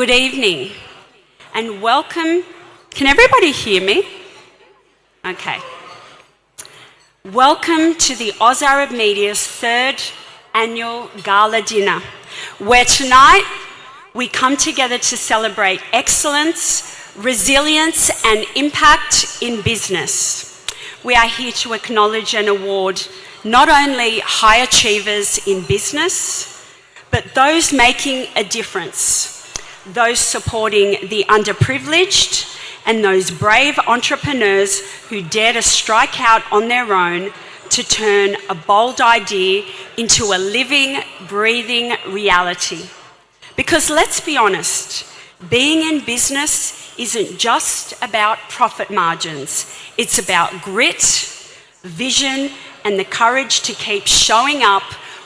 Good evening and welcome. Can everybody hear me? Okay. Welcome to the Oz Arab Media's third annual Gala dinner, where tonight we come together to celebrate excellence, resilience and impact in business. We are here to acknowledge and award not only high achievers in business, but those making a difference, those supporting the underprivileged, and those brave entrepreneurs who dare to strike out on their own to turn a bold idea into a living, breathing reality. Because let's be honest, being in business isn't just about profit margins. It's about grit, vision, and the courage to keep showing up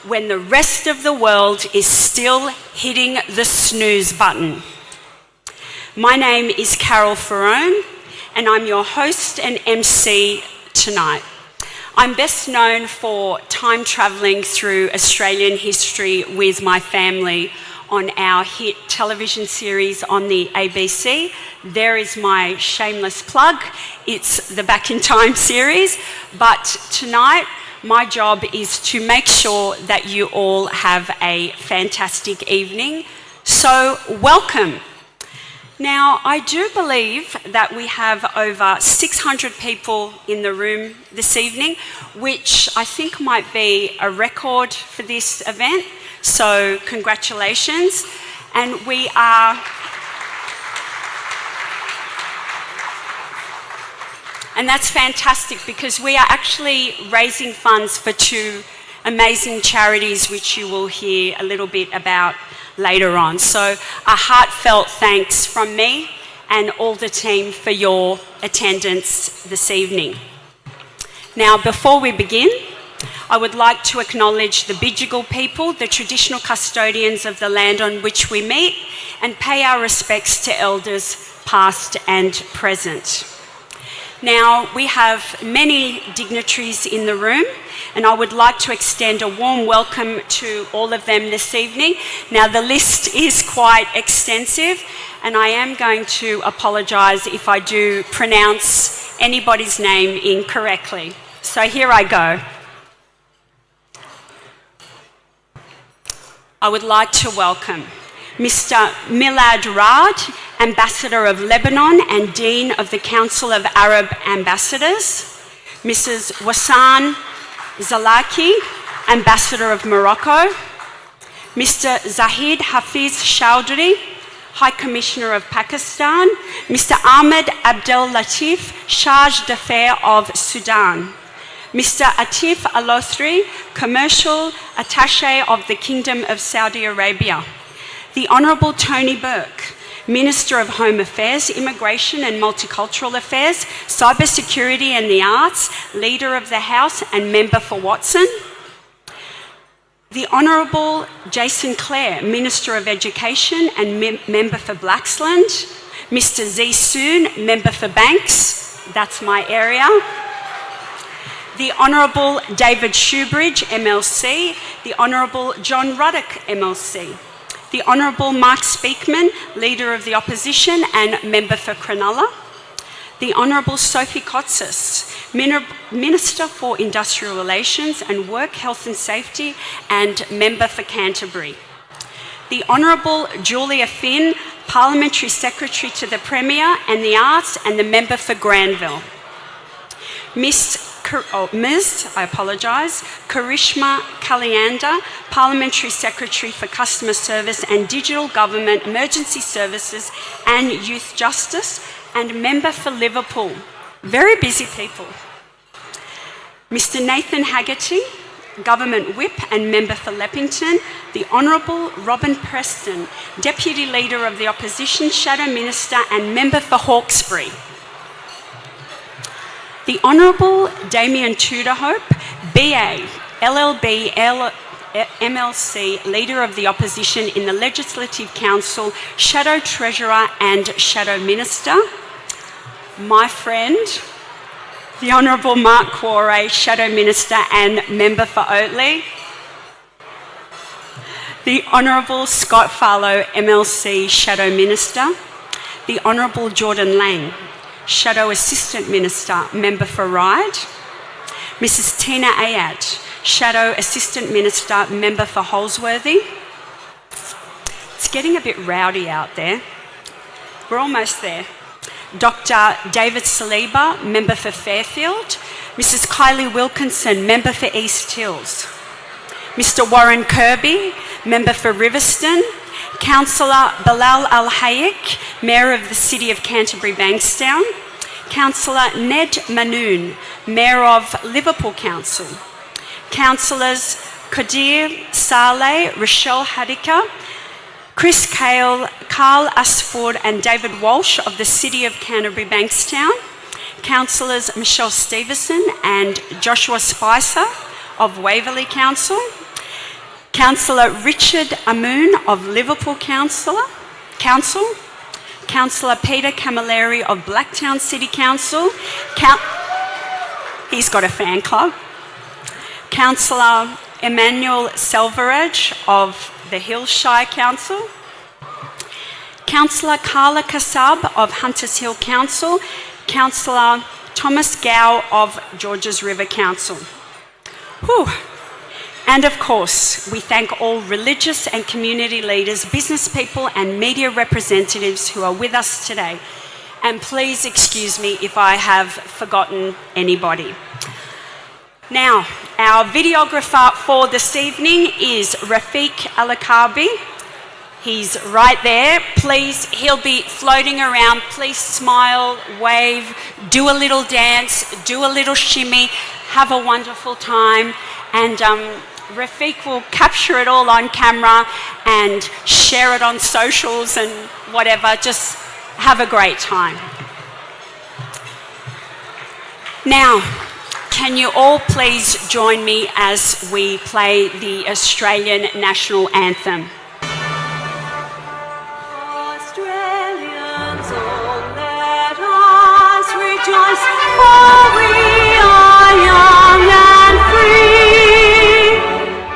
when the rest of the world is still hitting the snooze button. My name is Carol Ferrone, and I'm your host and MC tonight. I'm best known for time travelling through Australian history with my family on our hit television series on the ABC. There is my shameless plug. It's the Back in Time series. But tonight, my job is to make sure that you all have a fantastic evening. So, welcome. Now, I do believe that we have over 600 people in the room this evening, which I think might be a record for this event. So, congratulations. And we are... And that's fantastic because we are actually raising funds for two amazing charities, which you will hear a little bit about later on. So a heartfelt thanks from me and all the team for your attendance this evening. Now, before we begin, I would like to acknowledge the Bidjigal people, the traditional custodians of the land on which we meet, and pay our respects to elders past and present. Now, we have many dignitaries in the room, and I would like to extend a warm welcome to all of them this evening. Now, the list is quite extensive, and I am going to apologise if I do pronounce anybody's name incorrectly. So here I go. I would like to welcome Mr. Milad Raad, Ambassador of Lebanon and Dean of the Council of Arab Ambassadors, Mrs. Wassan Zalaki, Ambassador of Morocco, Mr. Zahid Hafiz Chowdhury, High Commissioner of Pakistan, Mr. Ahmed Abdel Latif, Charge d'Affaires of Sudan, Mr. Atif Al-Othri, Commercial Attaché of the Kingdom of Saudi Arabia, the Honourable Tony Burke, Minister of Home Affairs, Immigration and Multicultural Affairs, Cybersecurity and the Arts, Leader of the House and Member for Watson, the Honourable Jason Clare, Minister of Education and Member for Blaxland, Mr. Z Soon, Member for Banks, that's my area, the Honourable David Shoebridge, MLC, the Honourable John Ruddock, MLC, the Honourable Mark Speakman, Leader of the Opposition and Member for Cronulla, the Honourable Sophie Kotsis, Minister for Industrial Relations and Work, Health and Safety and Member for Canterbury, the Honourable Julia Finn, Parliamentary Secretary to the Premier and the Arts and the Member for Granville, Ms. Karishma Kalyanda, Parliamentary Secretary for Customer Service and Digital Government, Emergency Services and Youth Justice, and Member for Liverpool. Very busy people. Mr. Nathan Haggerty, Government Whip and Member for Leppington, the Honourable Robin Preston, Deputy Leader of the Opposition, Shadow Minister and Member for Hawkesbury. The Honourable Damien Tudorhope, BA, LLB, MLC, Leader of the Opposition in the Legislative Council, Shadow Treasurer and Shadow Minister. My friend, the Honourable Mark Quarray, Shadow Minister and Member for Oatley. the Honourable Scott Farlow, MLC Shadow Minister, the Honourable Jordan Lang, Shadow Assistant Minister, Member for Ryde, Mrs Tina Ayat, Shadow Assistant Minister, Member for Holsworthy. It's getting a bit rowdy out there. We're almost there. Dr David Saliba, Member for Fairfield, Mrs Kylie Wilkinson, Member for East Hills, Mr Warren Kirby, Member for Riverston, Councillor Bilal Al-Hayek, Mayor of the City of Canterbury Bankstown, Councillor Ned Manoon, Mayor of Liverpool Council, Councillors Qadir Saleh, Rochelle Hadika, Chris Cale, Carl Asford and David Walsh of the City of Canterbury Bankstown, Councillors Michelle Stevenson and Joshua Spicer of Waverley Council, Councillor Richard Amoon of Liverpool Council, Councillor Peter Camilleri of Blacktown City Council, he's got a fan club, Councillor Emmanuel Selvaraj of the Hillshire Council, Councillor Carla Kassab of Hunters Hill Council, Councillor Thomas Gow of Georges River Council. Whew. And of course, we thank all religious and community leaders, business people and media representatives who are with us today. And please excuse me if I have forgotten anybody. Now, our videographer for this evening is Rafiq Alakabi. He's right there. Please, he'll be floating around. Please smile, wave, do a little dance, do a little shimmy, have a wonderful time. And Rafiq will capture it all on camera and share it on socials and whatever. Just have a great time. Now, can you all please join me as we play the Australian National Anthem? Australians, oh, let us rejoice, for we are young and free.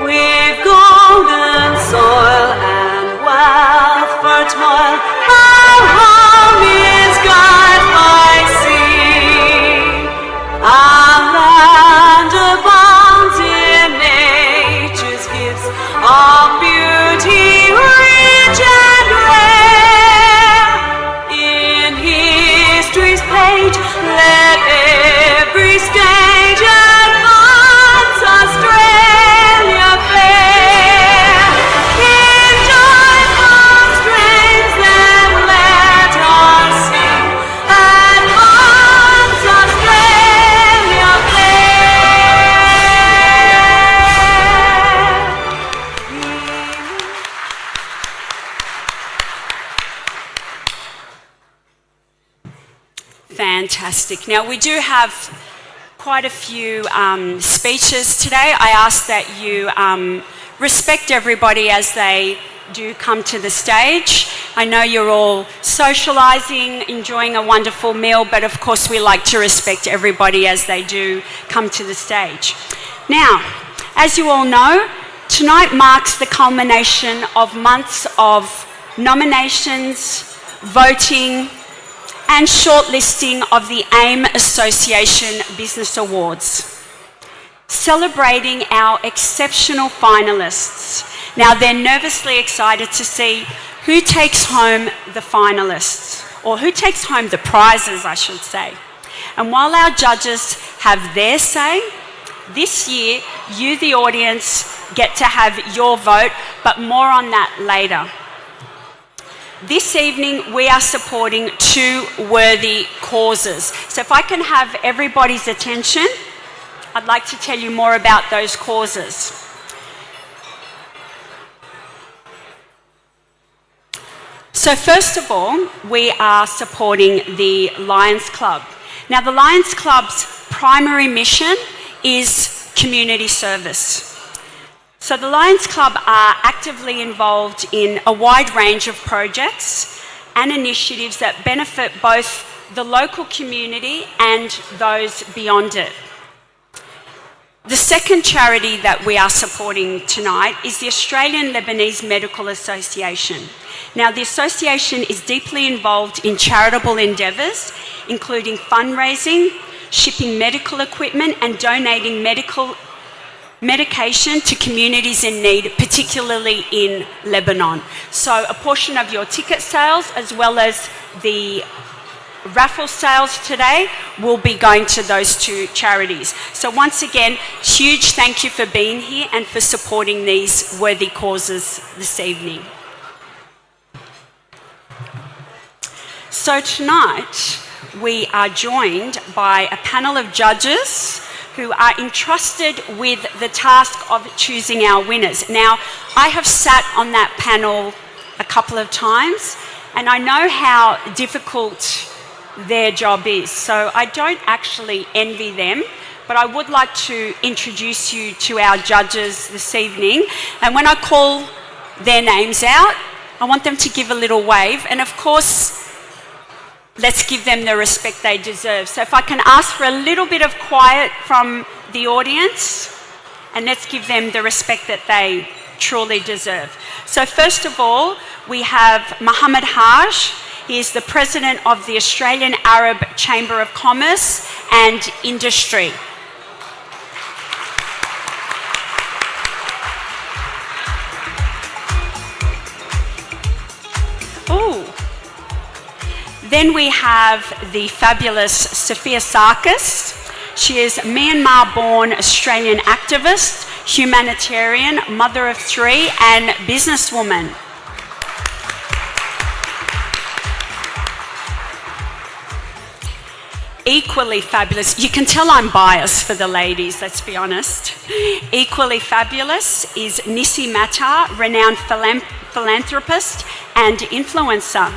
We've golden soil and wealth for toil. Our home is God by sea. Our land abounds in nature's gifts of beauty rich and rare. In history's page, let every stage advance Australia fair. In joyful strains then let us sing, advance Australia fair. Fantastic. Now, we do have quite a few speeches today. I ask that you respect everybody as they do come to the stage. I know you're all socialising, enjoying a wonderful meal, but of course we like to respect everybody as they do come to the stage. Now, as you all know, tonight marks the culmination of months of nominations, voting, and shortlisting of the AIM Association Business Awards, celebrating our exceptional finalists. Now, they're nervously excited to see who takes home the finalists, or who takes home the prizes, I should say. And while our judges have their say, this year, you, the audience, get to have your vote, but more on that later. This evening, we are supporting two worthy causes. So if I can have everybody's attention, I'd like to tell you more about those causes. So first of all, we are supporting the Lions Club. Now, the Lions Club's primary mission is community service. So the Lions Club are actively involved in a wide range of projects and initiatives that benefit both the local community and those beyond it. The second charity that we are supporting tonight is the Australian Lebanese Medical Association. Now, the association is deeply involved in charitable endeavours, including fundraising, shipping medical equipment and donating medication to communities in need, particularly in Lebanon. So a portion of your ticket sales as well as the raffle sales today will be going to those two charities. So once again, huge thank you for being here and for supporting these worthy causes this evening. So tonight, we are joined by a panel of judges who are entrusted with the task of choosing our winners. Now, I have sat on that panel a couple of times, and I know how difficult their job is. So I don't actually envy them, but I would like to introduce you to our judges this evening. And when I call their names out, I want them to give a little wave. And of course, let's give them the respect they deserve. So if I can ask for a little bit of quiet from the audience, and let's give them the respect that they truly deserve. So first of all, we have Mohammed Haj. He is the president of the Australian Arab Chamber of Commerce and Industry. Ooh. Then we have the fabulous Sophia Sarkis. She is Myanmar-born Australian activist, humanitarian, mother of three, and businesswoman. Equally fabulous, you can tell I'm biased for the ladies, let's be honest. Equally fabulous is Nissi Matar, renowned philanthropist and influencer.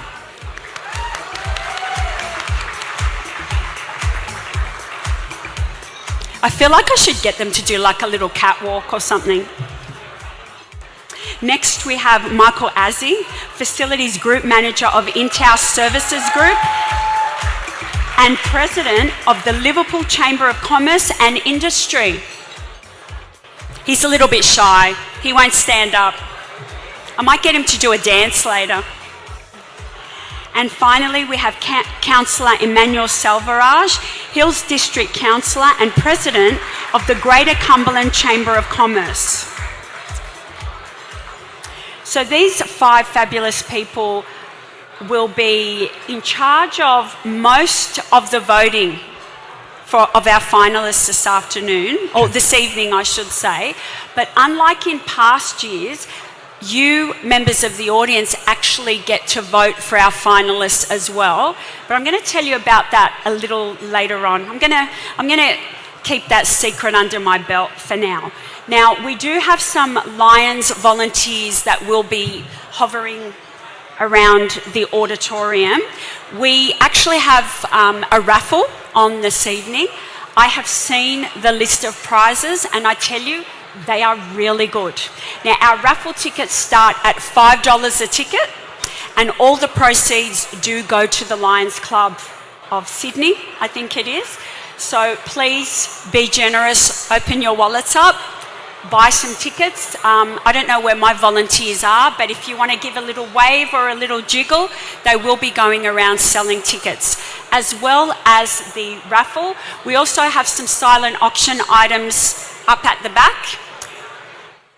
I feel like I should get them to do like a little catwalk or something. Next we have Michael Azzi, Facilities Group Manager of Intow Services Group and President of the Liverpool Chamber of Commerce and Industry. He's a little bit shy. He won't stand up. I might get him to do a dance later. And finally, we have Councillor Emmanuel Salvarage, Hills District Councillor and President of the Greater Cumberland Chamber of Commerce. So these five fabulous people will be in charge of most of the voting of our finalists this afternoon, or this evening I should say. But unlike in past years, you members of the audience actually get to vote for our finalists as well. But I'm going to tell you about that a little later on. I'm going to keep that secret under my belt for now. Now, we do have some Lions volunteers that will be hovering around the auditorium. We actually have a raffle on this evening. I have seen the list of prizes and I tell you, they are really good. Now, our raffle tickets start at $5 a ticket and all the proceeds do go to the Lions Club of Sydney, I think it is. So please be generous, open your wallets up, buy some tickets. I don't know where my volunteers are, but if you want to give a little wave or a little jiggle, they will be going around selling tickets. As well as the raffle, we also have some silent auction items up at the back.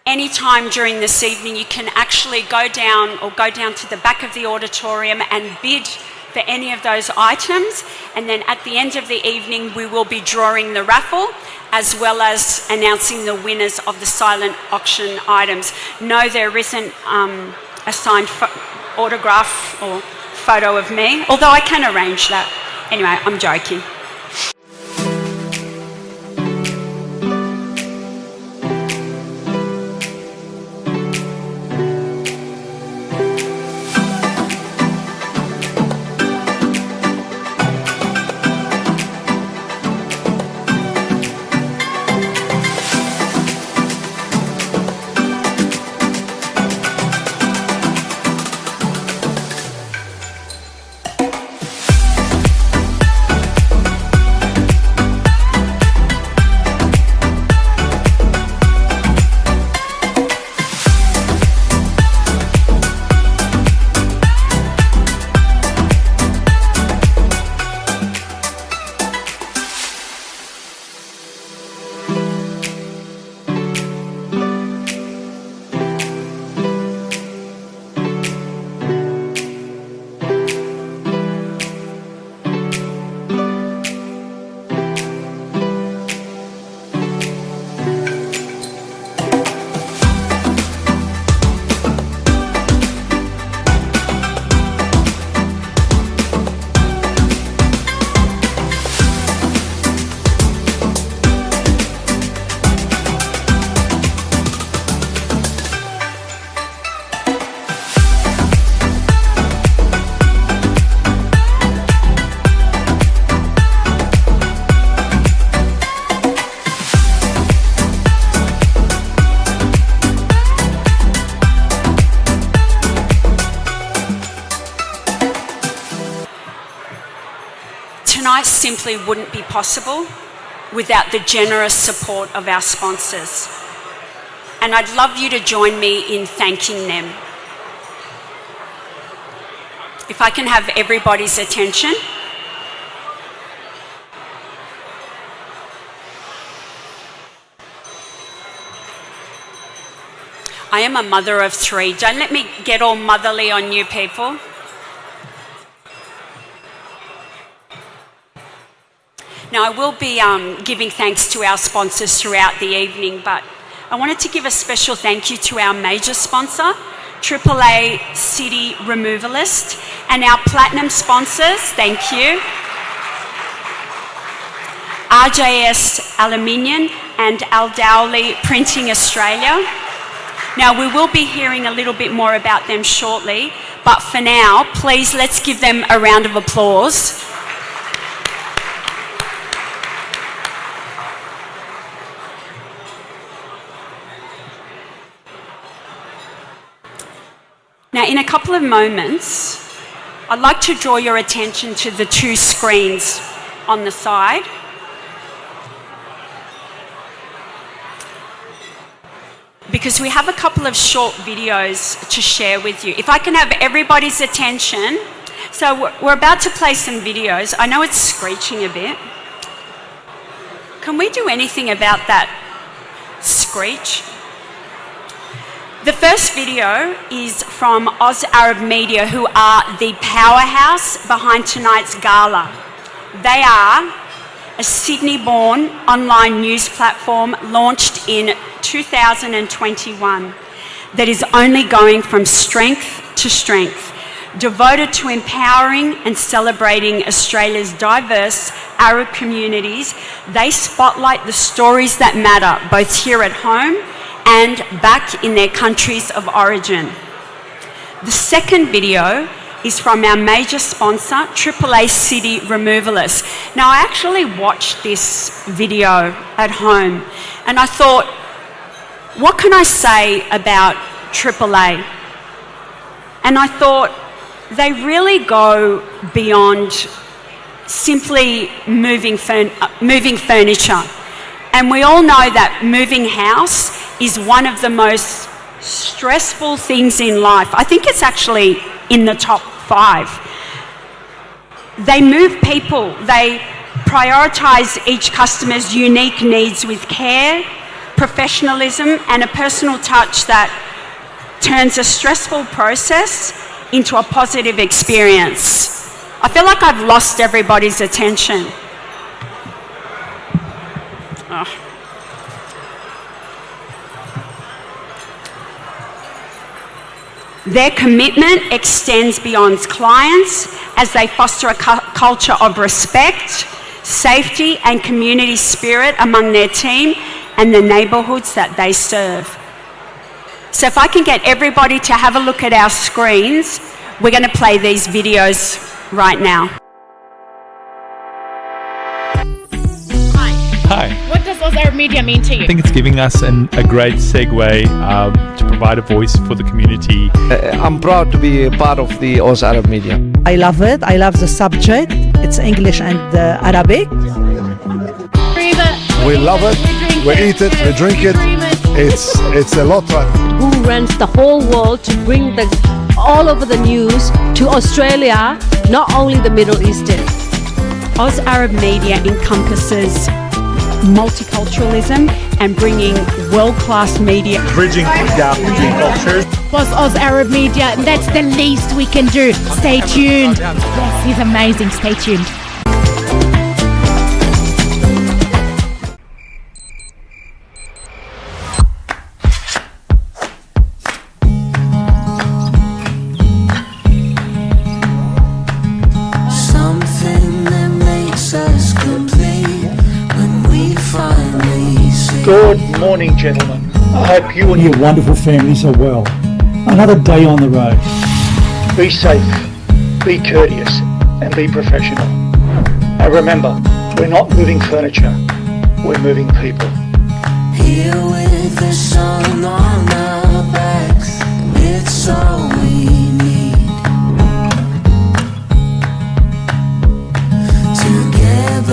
Anytime during this evening, you can actually go down to the back of the auditorium and bid for any of those items. And then at the end of the evening, we will be drawing the raffle as well as announcing the winners of the silent auction items. No, there isn't a signed autograph or photo of me, although I can arrange that. Anyway, I'm joking. simply wouldn't be possible without the generous support of our sponsors. And I'd love you to join me in thanking them. If I can have everybody's attention. I am a mother of 3. Don't let me get all motherly on you people. Now, I will be giving thanks to our sponsors throughout the evening, but I wanted to give a special thank you to our major sponsor, AAA City Removalist, and our platinum sponsors, thank you, RJS Aluminium and Al Dowley Printing Australia. Now, we will be hearing a little bit more about them shortly, but for now, please let's give them a round of applause. Now, in a couple of moments, I'd like to draw your attention to the 2 screens on the side. Because we have a couple of short videos to share with you. If I can have everybody's attention. So we're about to play some videos. I know it's screeching a bit. Can we do anything about that screech? The first video is from Oz Arab Media, who are the powerhouse behind tonight's gala. They are a Sydney-born online news platform launched in 2021 that is only going from strength to strength, devoted to empowering and celebrating Australia's diverse Arab communities. They spotlight the stories that matter, both here at home and back in their countries of origin. The second video is from our major sponsor, AAA City Removalist. Now, I actually watched this video at home and I thought, what can I say about AAA? And I thought, they really go beyond simply moving furniture. And we all know that moving house is one of the most stressful things in life. I think it's actually in the top 5. They move people. They prioritise each customer's unique needs with care, professionalism, and a personal touch that turns a stressful process into a positive experience. I feel like I've lost everybody's attention. Oh. Their commitment extends beyond clients as they foster a culture of respect, safety and community spirit among their team and the neighbourhoods that they serve. So if I can get everybody to have a look at our screens, we're going to play these videos right now. Hi. What does Oz Arab Media mean to you? I think it's giving us a great segue to provide a voice for the community. I'm proud to be a part of the Oz Arab Media. I love it. I love the subject. It's English and Arabic. We love it. We eat it. We drink it. It's a lot fun. Who runs the whole world to bring all over the news to Australia, not only the Middle Eastern. Oz Arab Media encompasses multiculturalism and bringing world-class media. Bridging the gap between cultures. Was Oz Arab Media, and that's the least we can do. Stay tuned. Yes, he's amazing. Stay tuned. Good morning, gentlemen. I hope you and your wonderful families are well. Another day on the road. be safe, be courteous, and be professional. And remember, we're not moving furniture, we're moving people. Here with the sun on our backs, it's all we need. Together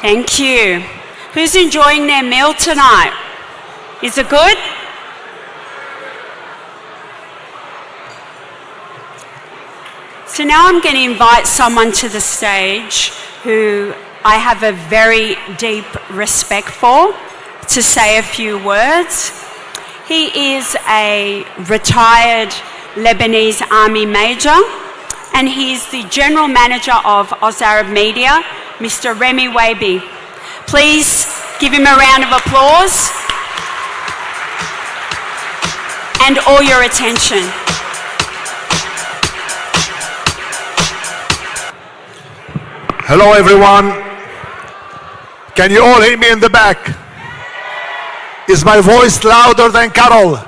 Thank you. Who's enjoying their meal tonight? Is it good? So now I'm going to invite someone to the stage who I have a very deep respect for to say a few words. He is a retired Lebanese Army Major, and he's the General Manager of Oz Arab Media, Mr. Remy Wabi. Please give him a round of applause and all your attention. Hello everyone. Can you all hear me in the back? Is my voice louder than Carol?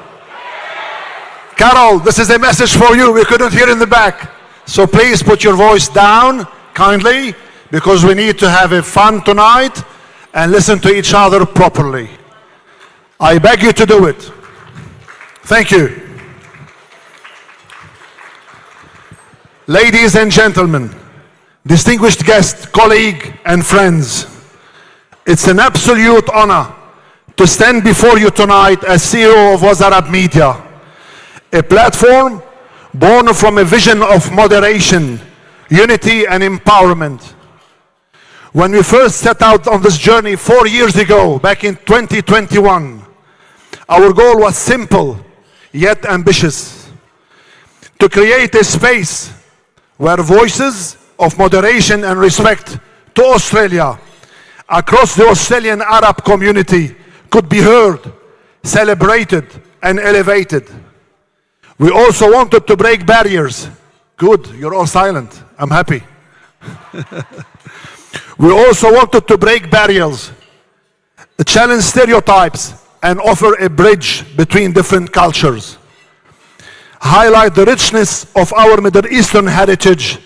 Carol, this is a message for you. We couldn't hear in the back. So please put your voice down kindly, because we need to have a fun tonight and listen to each other properly. I beg you to do it. Thank you. Ladies and gentlemen, distinguished guests, colleagues, and friends, it's an absolute honor to stand before you tonight as CEO of Oz Arab Media, a platform born from a vision of moderation, unity, and empowerment. When we first set out on this journey 4 years ago, back in 2021, our goal was simple yet ambitious: to create a space where voices of moderation and respect to Australia across the Australian Arab community could be heard, celebrated, and elevated. We also wanted to break barriers. Good, you're all silent. I'm happy. We also wanted to break barriers, challenge stereotypes, and offer a bridge between different cultures. Highlight the richness of our Middle Eastern heritage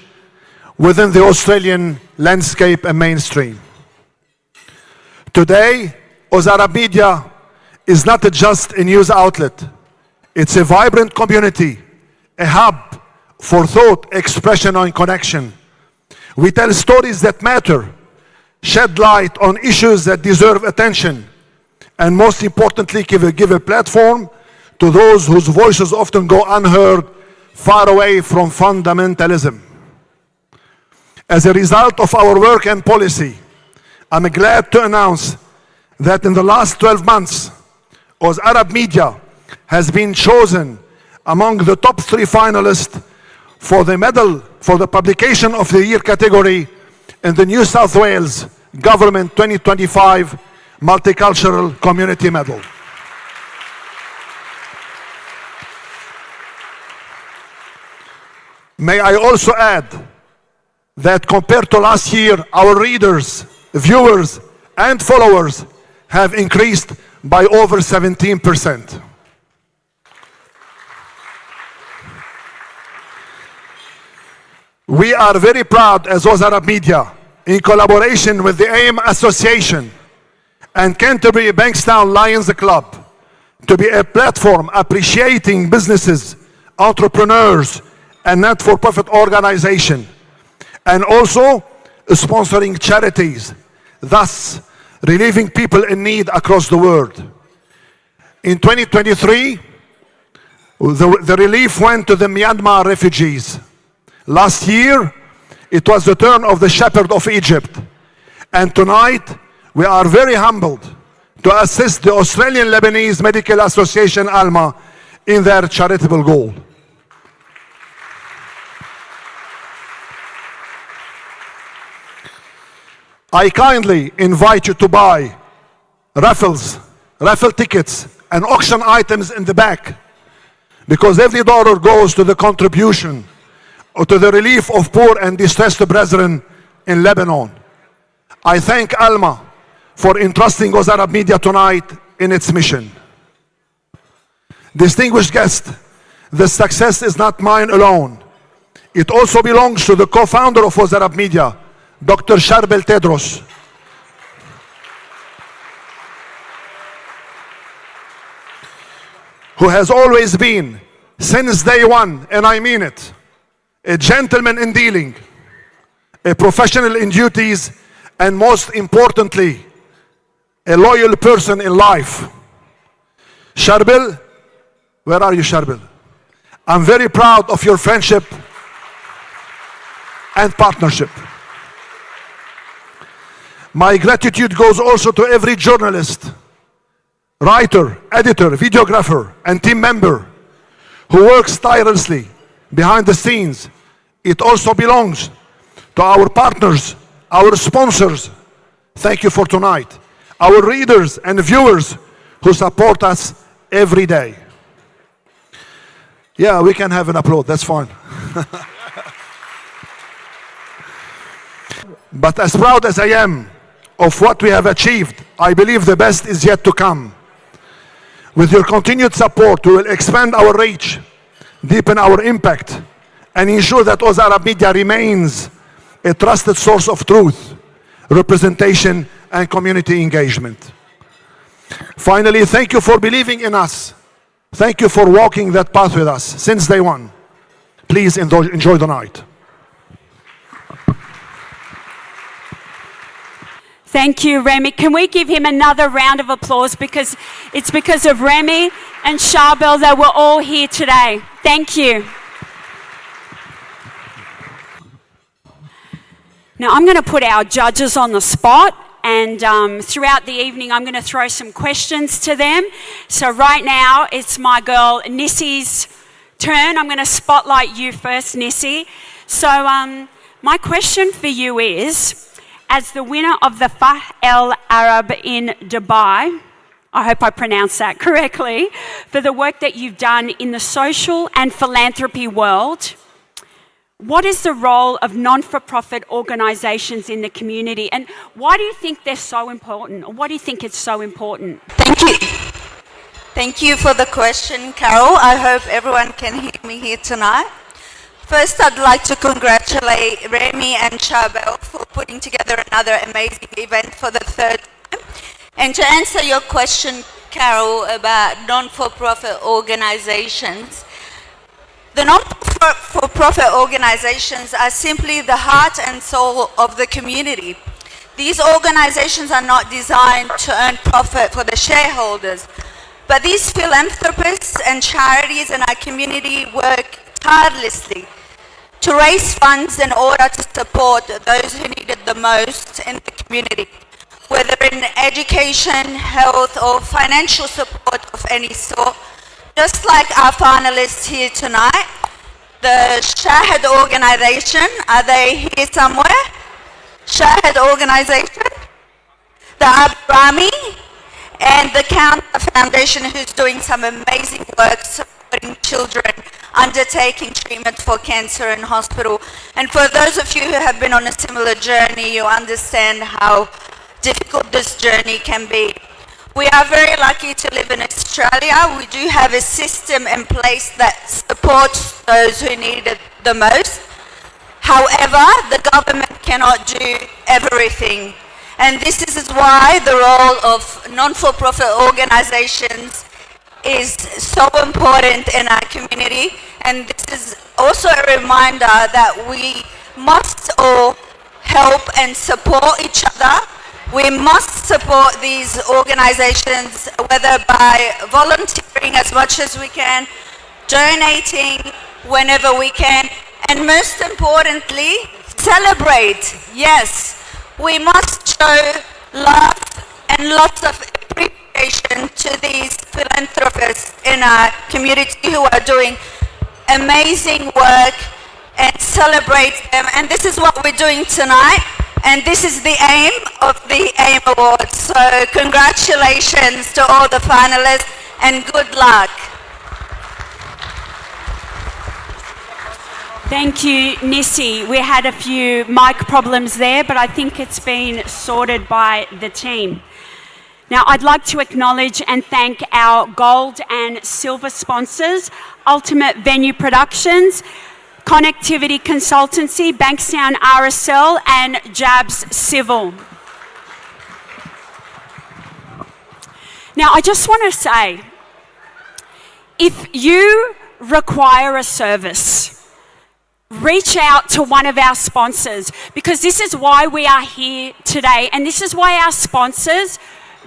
within the Australian landscape and mainstream. Today, Oz Arab Media is not just a news outlet. It's a vibrant community, a hub for thought, expression, and connection. We tell stories that matter, shed light on issues that deserve attention, and most importantly, give a platform to those whose voices often go unheard, far away from fundamentalism. As a result of our work and policy, I'm glad to announce that in the last 12 months, Oz Arab Media has been chosen among the top 3 finalists for the medal for the Publication of the Year category in the New South Wales Government 2025 Multicultural Community Medal. May I also add that compared to last year, our readers, viewers, and followers have increased by over 17%. We are very proud as Oz Arab Media, in collaboration with the AIM Association and Canterbury Bankstown Lions Club, to be a platform appreciating businesses, entrepreneurs, and not-for-profit organizations, and also sponsoring charities, thus relieving people in need across the world. In 2023, the relief went to the Myanmar refugees. Last year, it was the turn of the Shepherd of Egypt. And tonight, we are very humbled to assist the Australian Lebanese Medical Association, ALMA, in their charitable goal. I kindly invite you to buy raffle tickets, and auction items in the back, because every dollar goes to the contribution or to the relief of poor and distressed brethren in Lebanon. I thank ALMA for entrusting Oz Arab Media tonight in its mission. Distinguished guests, the success is not mine alone. It also belongs to the co-founder of Oz Arab Media, Dr. Charbel Tedros, who has always been, since day one, and I mean it, a gentleman in dealing, a professional in duties, and most importantly, a loyal person in life. Sharbil, where are you, Sharbil? I'm very proud of your friendship and partnership. My gratitude goes also to every journalist, writer, editor, videographer, and team member who works tirelessly behind the scenes. It also belongs to our partners, our sponsors. Thank you for tonight. Our readers and viewers who support us every day. Yeah, we can have an applaud, that's fine. But as proud as I am of what we have achieved, I believe the best is yet to come. With your continued support, we will expand our reach, deepen our impact, and ensure that Oz Arab Media remains a trusted source of truth, representation, and community engagement. Finally, thank you for believing in us. Thank you for walking that path with us since day one. Please enjoy the night. Thank you, Remy. Can we give him another round of applause, because it's because of Remy and Charbel that we're all here today. Thank you. Now I'm going to put our judges on the spot, and throughout the evening I'm going to throw some questions to them. So right now it's my girl Nissy's turn. I'm going to spotlight you first, Nissy. So my question for you is, as the winner of the Fah El Arab in Dubai, I hope I pronounced that correctly, for the work that you've done in the social and philanthropy world, what is the role of non-for-profit organisations in the community, and why do you think they're so important, or why do you think it's so important? Thank you. Thank you for the question, Carol. I hope everyone can hear me here tonight. First, I'd like to congratulate Remy and Charbel for putting together another amazing event for the third time. And to answer your question, Carol, about non-for-profit organizations, the non-for-profit organizations are simply the heart and soul of the community. These organizations are not designed to earn profit for the shareholders, but these philanthropists and charities in our community work tirelessly to raise funds in order to support those who need it the most in the community, whether in education, health, or financial support of any sort. Just like our finalists here tonight, the Shahid organization, are they here somewhere? Shahid organization, the Abrami, and the Counter Foundation, who's doing some amazing work supporting children undertaking treatment for cancer in hospital. And for those of you who have been on a similar journey, you understand how difficult this journey can be. We are very lucky to live in Australia. We do have a system in place that supports those who need it the most. However, the government cannot do everything. And this is why the role of non-for-profit organizations is so important in our community. And this is also a reminder that we must all help and support each other. We must support these organizations, whether by volunteering as much as we can, donating whenever we can, and most importantly, celebrate. Yes, we must show love and lots of appreciation to these philanthropists in our community who are doing amazing work, and celebrate them. And this is what we're doing tonight, and this is the aim of the AIM Awards. So congratulations to all the finalists and good luck. Thank you, Nissy. We had a few mic problems there, but I think it's been sorted by the team. Now, I'd like to acknowledge and thank our gold and silver sponsors, Ultimate Venue Productions, Connectivity Consultancy, Bankstown RSL, and Jabs Civil. Now, I just want to say, if you require a service, reach out to one of our sponsors, because this is why we are here today, and this is why our sponsors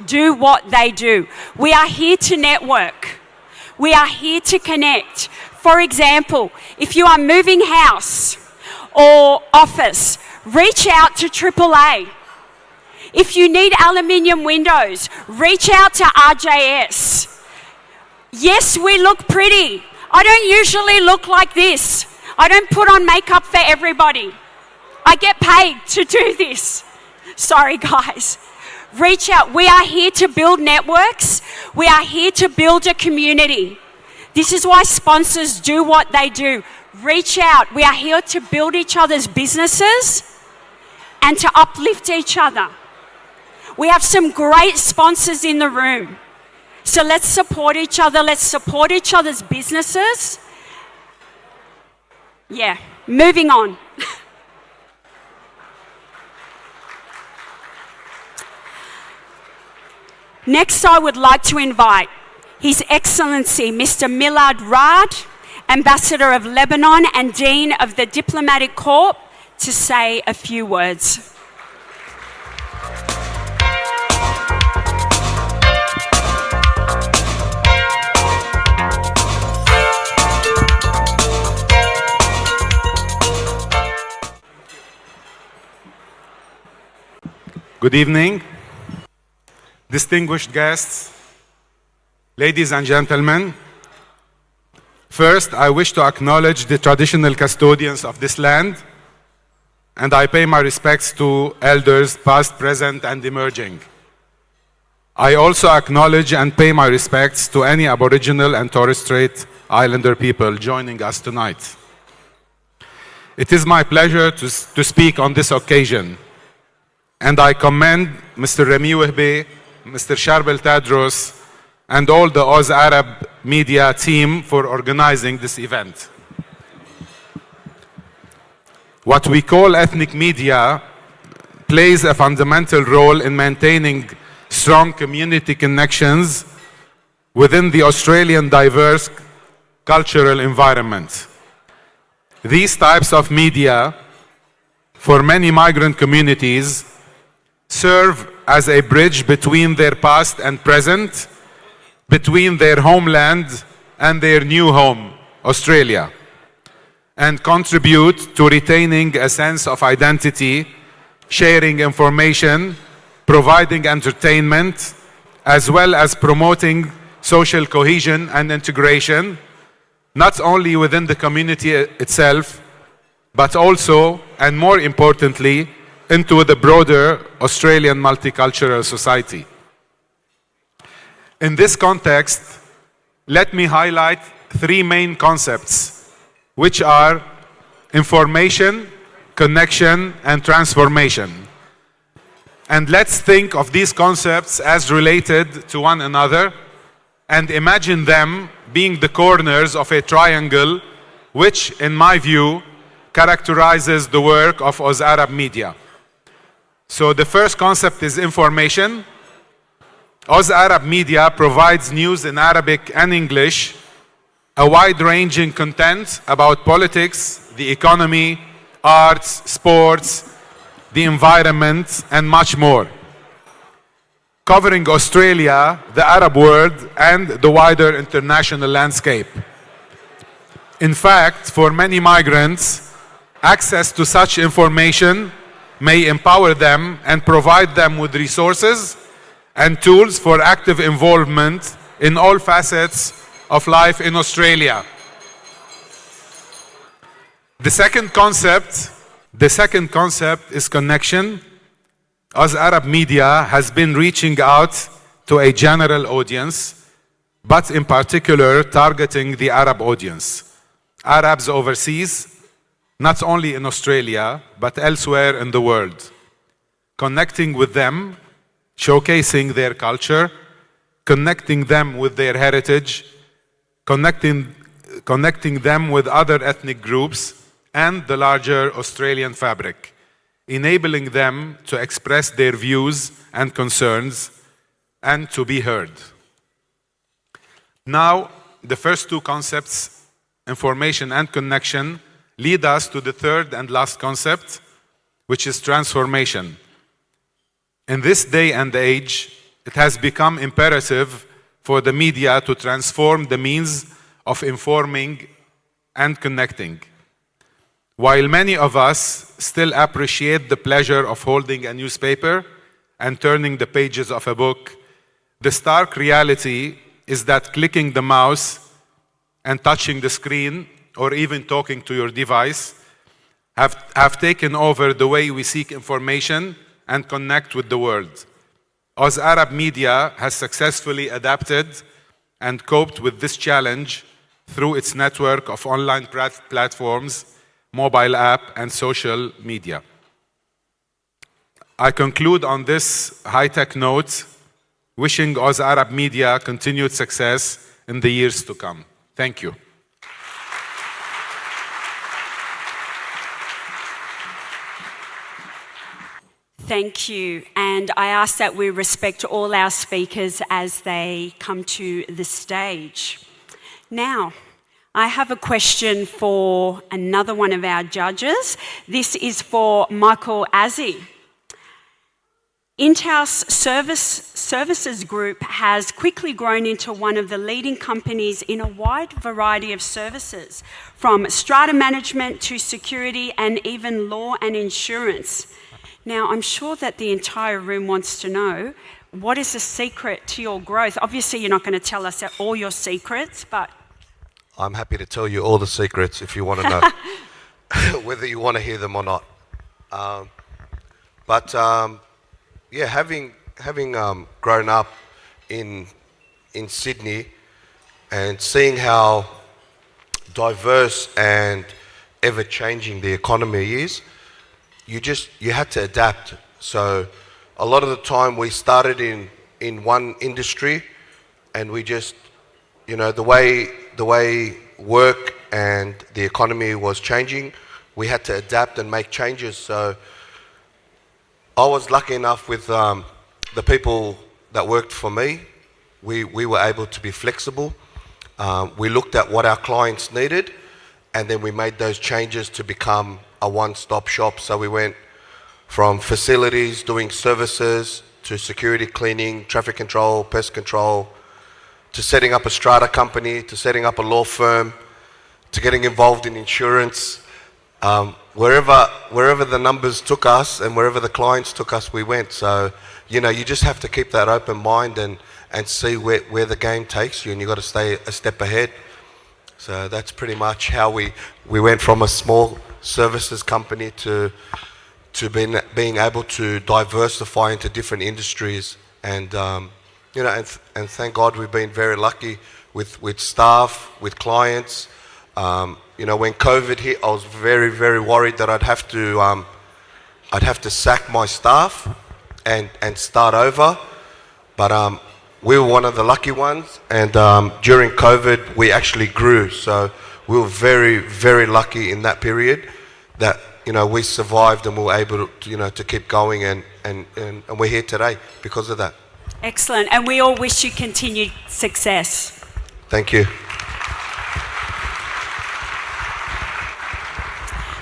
do what they do. We are here to network. We are here to connect. For example, if you are moving house or office, reach out to AAA. If you need aluminium windows, reach out to RJS. Yes, we look pretty. I don't usually look like this. I don't put on makeup for everybody. I get paid to do this. Sorry, guys. Reach out. We are here to build networks. We are here to build a community. This is why sponsors do what they do. Reach out. We are here to build each other's businesses and to uplift each other. We have some great sponsors in the room. So let's support each other. Let's support each other's businesses. Yeah, moving on. Next, I would like to invite His Excellency Mr. Milad Rad, Ambassador of Lebanon and Dean of the Diplomatic Corps, to say a few words. Good evening, distinguished guests, ladies and gentlemen. First, I wish to acknowledge the traditional custodians of this land, and I pay my respects to elders past, present, and emerging. I also acknowledge and pay my respects to any Aboriginal and Torres Strait Islander people joining us tonight. It is my pleasure to speak on this occasion, and I commend Mr. Remy Wehbe, Mr. Charbel Tadros, and all the Oz Arab media team for organizing this event. What we call ethnic media plays a fundamental role in maintaining strong community connections within the Australian diverse cultural environment. These types of media, for many migrant communities, serve as a bridge between their past and present, between their homeland and their new home, Australia, and contribute to retaining a sense of identity, sharing information, providing entertainment, as well as promoting social cohesion and integration, not only within the community itself, but also, and more importantly, into the broader Australian multicultural society. In this context, let me highlight three main concepts, which are information, connection, and transformation. And let's think of these concepts as related to one another and imagine them being the corners of a triangle, which, in my view, characterizes the work of Oz Arab media. So the first concept is information. Oz Arab media provides news in Arabic and English, a wide-ranging content about politics, the economy, arts, sports, the environment, and much more, covering Australia, the Arab world, and the wider international landscape. In fact, for many migrants, access to such information may empower them and provide them with resources and tools for active involvement in all facets of life in Australia. The second concept is connection. Oz Arab media has been reaching out to a general audience, but in particular targeting the Arab audience. Arabs overseas, not only in Australia, but elsewhere in the world. Connecting with them, showcasing their culture, connecting them with their heritage, connecting them with other ethnic groups and the larger Australian fabric, enabling them to express their views and concerns and to be heard. Now, the first two concepts, information and connection, lead us to the third and last concept, which is transformation. In this day and age, it has become imperative for the media to transform the means of informing and connecting. While many of us still appreciate the pleasure of holding a newspaper and turning the pages of a book, the stark reality is that clicking the mouse and touching the screen, or even talking to your device, have taken over the way we seek information and connect with the world. Oz Arab Media has successfully adapted and coped with this challenge through its network of online platforms, mobile app, and social media. I conclude on this high-tech note, wishing Oz Arab Media continued success in the years to come. Thank you. Thank you. And I ask that we respect all our speakers as they come to the stage. Now, I have a question for another one of our judges. This is for Michael Azzi. Intel's Services Group has quickly grown into one of the leading companies in a wide variety of services, from strata management to security and even law and insurance. Now, I'm sure that the entire room wants to know, what is the secret to your growth? Obviously, you're not going to tell us all your secrets, but... I'm happy to tell you all the secrets if you want to know, whether you want to hear them or not. Yeah, having grown up in Sydney and seeing how diverse and ever-changing the economy is, you had to adapt. So a lot of the time we started in one industry, and we just, you know, the way work and the economy was changing, we had to adapt and make changes. So I was lucky enough with the people that worked for me. We were able to be flexible. We looked at what our clients needed, and then we made those changes to become a one-stop shop. So we went from facilities, doing services, to security cleaning, traffic control, pest control, to setting up a strata company, to setting up a law firm, to getting involved in insurance. Wherever the numbers took us and wherever the clients took us, we went. So, you know, you just have to keep that open mind and see where the game takes you, and you've got to stay a step ahead. So that's pretty much how we went from a small services company to being able to diversify into different industries. And you know, and thank God we've been very lucky with staff, with clients. You know, when COVID hit, I was very, very worried that I'd have to sack my staff and start over. But we were one of the lucky ones, and during COVID we actually grew. So we were very, very lucky in that period that, you know, we survived and we were able to, you know, to keep going, and we're here today because of that. Excellent. And we all wish you continued success. Thank you.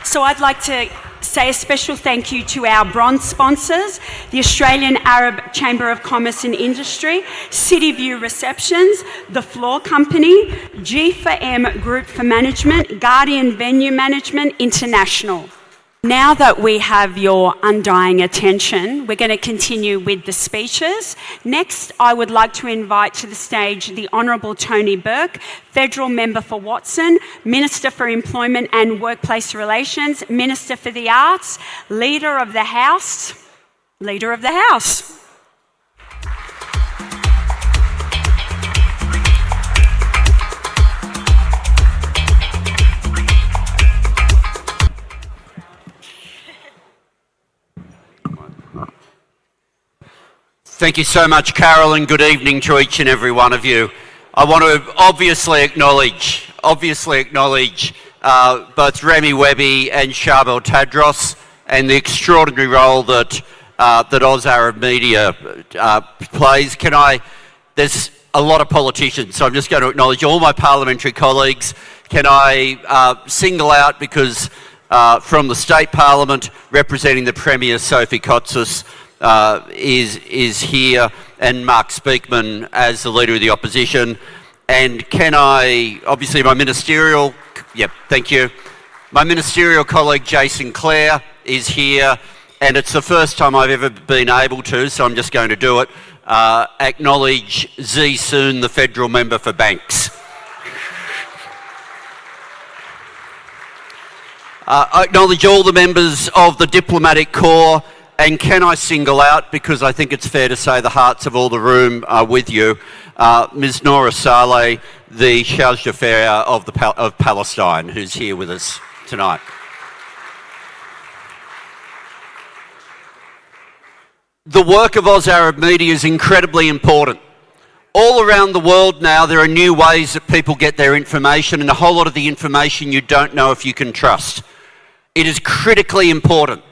So I'd like to say a special thank you to our bronze sponsors, the Australian Arab Chamber of Commerce and Industry, City View Receptions, The Floor Company, G4M Group for Management, Guardian Venue Management International. Now that we have your undying attention, we're going to continue with the speeches. Next, I would like to invite to the stage the Honourable Tony Burke, Federal Member for Watson, Minister for Employment and Workplace Relations, Minister for the Arts, Leader of the House. Leader of the House. Thank you so much, Carol, and good evening to each and every one of you. I want to obviously acknowledge both Remy Webby and Charbel Tadros and the extraordinary role that Oz Arab Media plays. There's a lot of politicians, so I'm just going to acknowledge all my parliamentary colleagues, can I single out, because from the State Parliament, representing the Premier, Sophie Kotsis, is here, and Mark Speakman as the Leader of the Opposition. And can I, obviously my ministerial, thank you. My ministerial colleague Jason Clare is here, and it's the first time I've ever been able to, so I'm just going to do it, acknowledge Zee Soon, the Federal Member for Banks. I acknowledge all the members of the Diplomatic Corps, and can I single out, because I think it's fair to say the hearts of all the room are with you, Ms Nora Saleh, the Charge d'Affaires of Palestine, who's here with us tonight. The work of Oz Arab Media is incredibly important. All around the world now, there are new ways that people get their information, and a whole lot of the information you don't know if you can trust. It is critically important,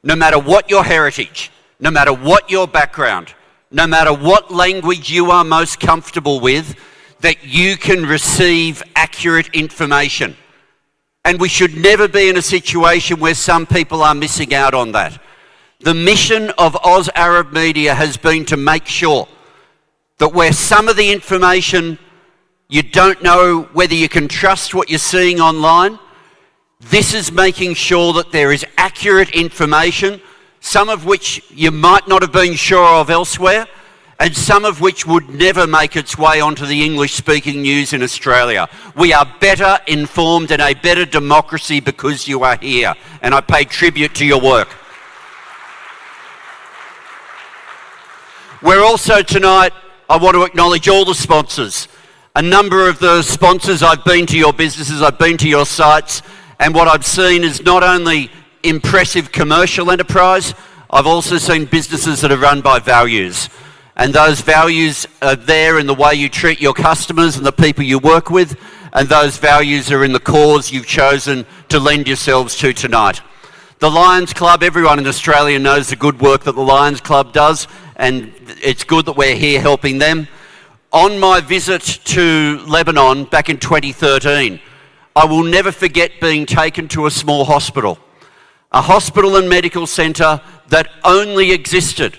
no matter what your heritage, no matter what your background, no matter what language you are most comfortable with, that you can receive accurate information. And we should never be in a situation where some people are missing out on that. The mission of Oz Arab Media has been to make sure that where some of the information you don't know whether you can trust what you're seeing online, this is making sure that there is accurate information, some of which you might not have been sure of elsewhere, and some of which would never make its way onto the English-speaking news in Australia. We are better informed and a better democracy because you are here, and I pay tribute to your work. We're also tonight, I want to acknowledge all the sponsors. A number of the sponsors, I've been to your businesses, I've been to your sites, and what I've seen is not only impressive commercial enterprise, I've also seen businesses that are run by values. And those values are there in the way you treat your customers and the people you work with, and those values are in the cause you've chosen to lend yourselves to tonight. The Lions Club, everyone in Australia knows the good work that the Lions Club does, and it's good that we're here helping them. On my visit to Lebanon back in 2013, I will never forget being taken to a small hospital, a hospital and medical centre that only existed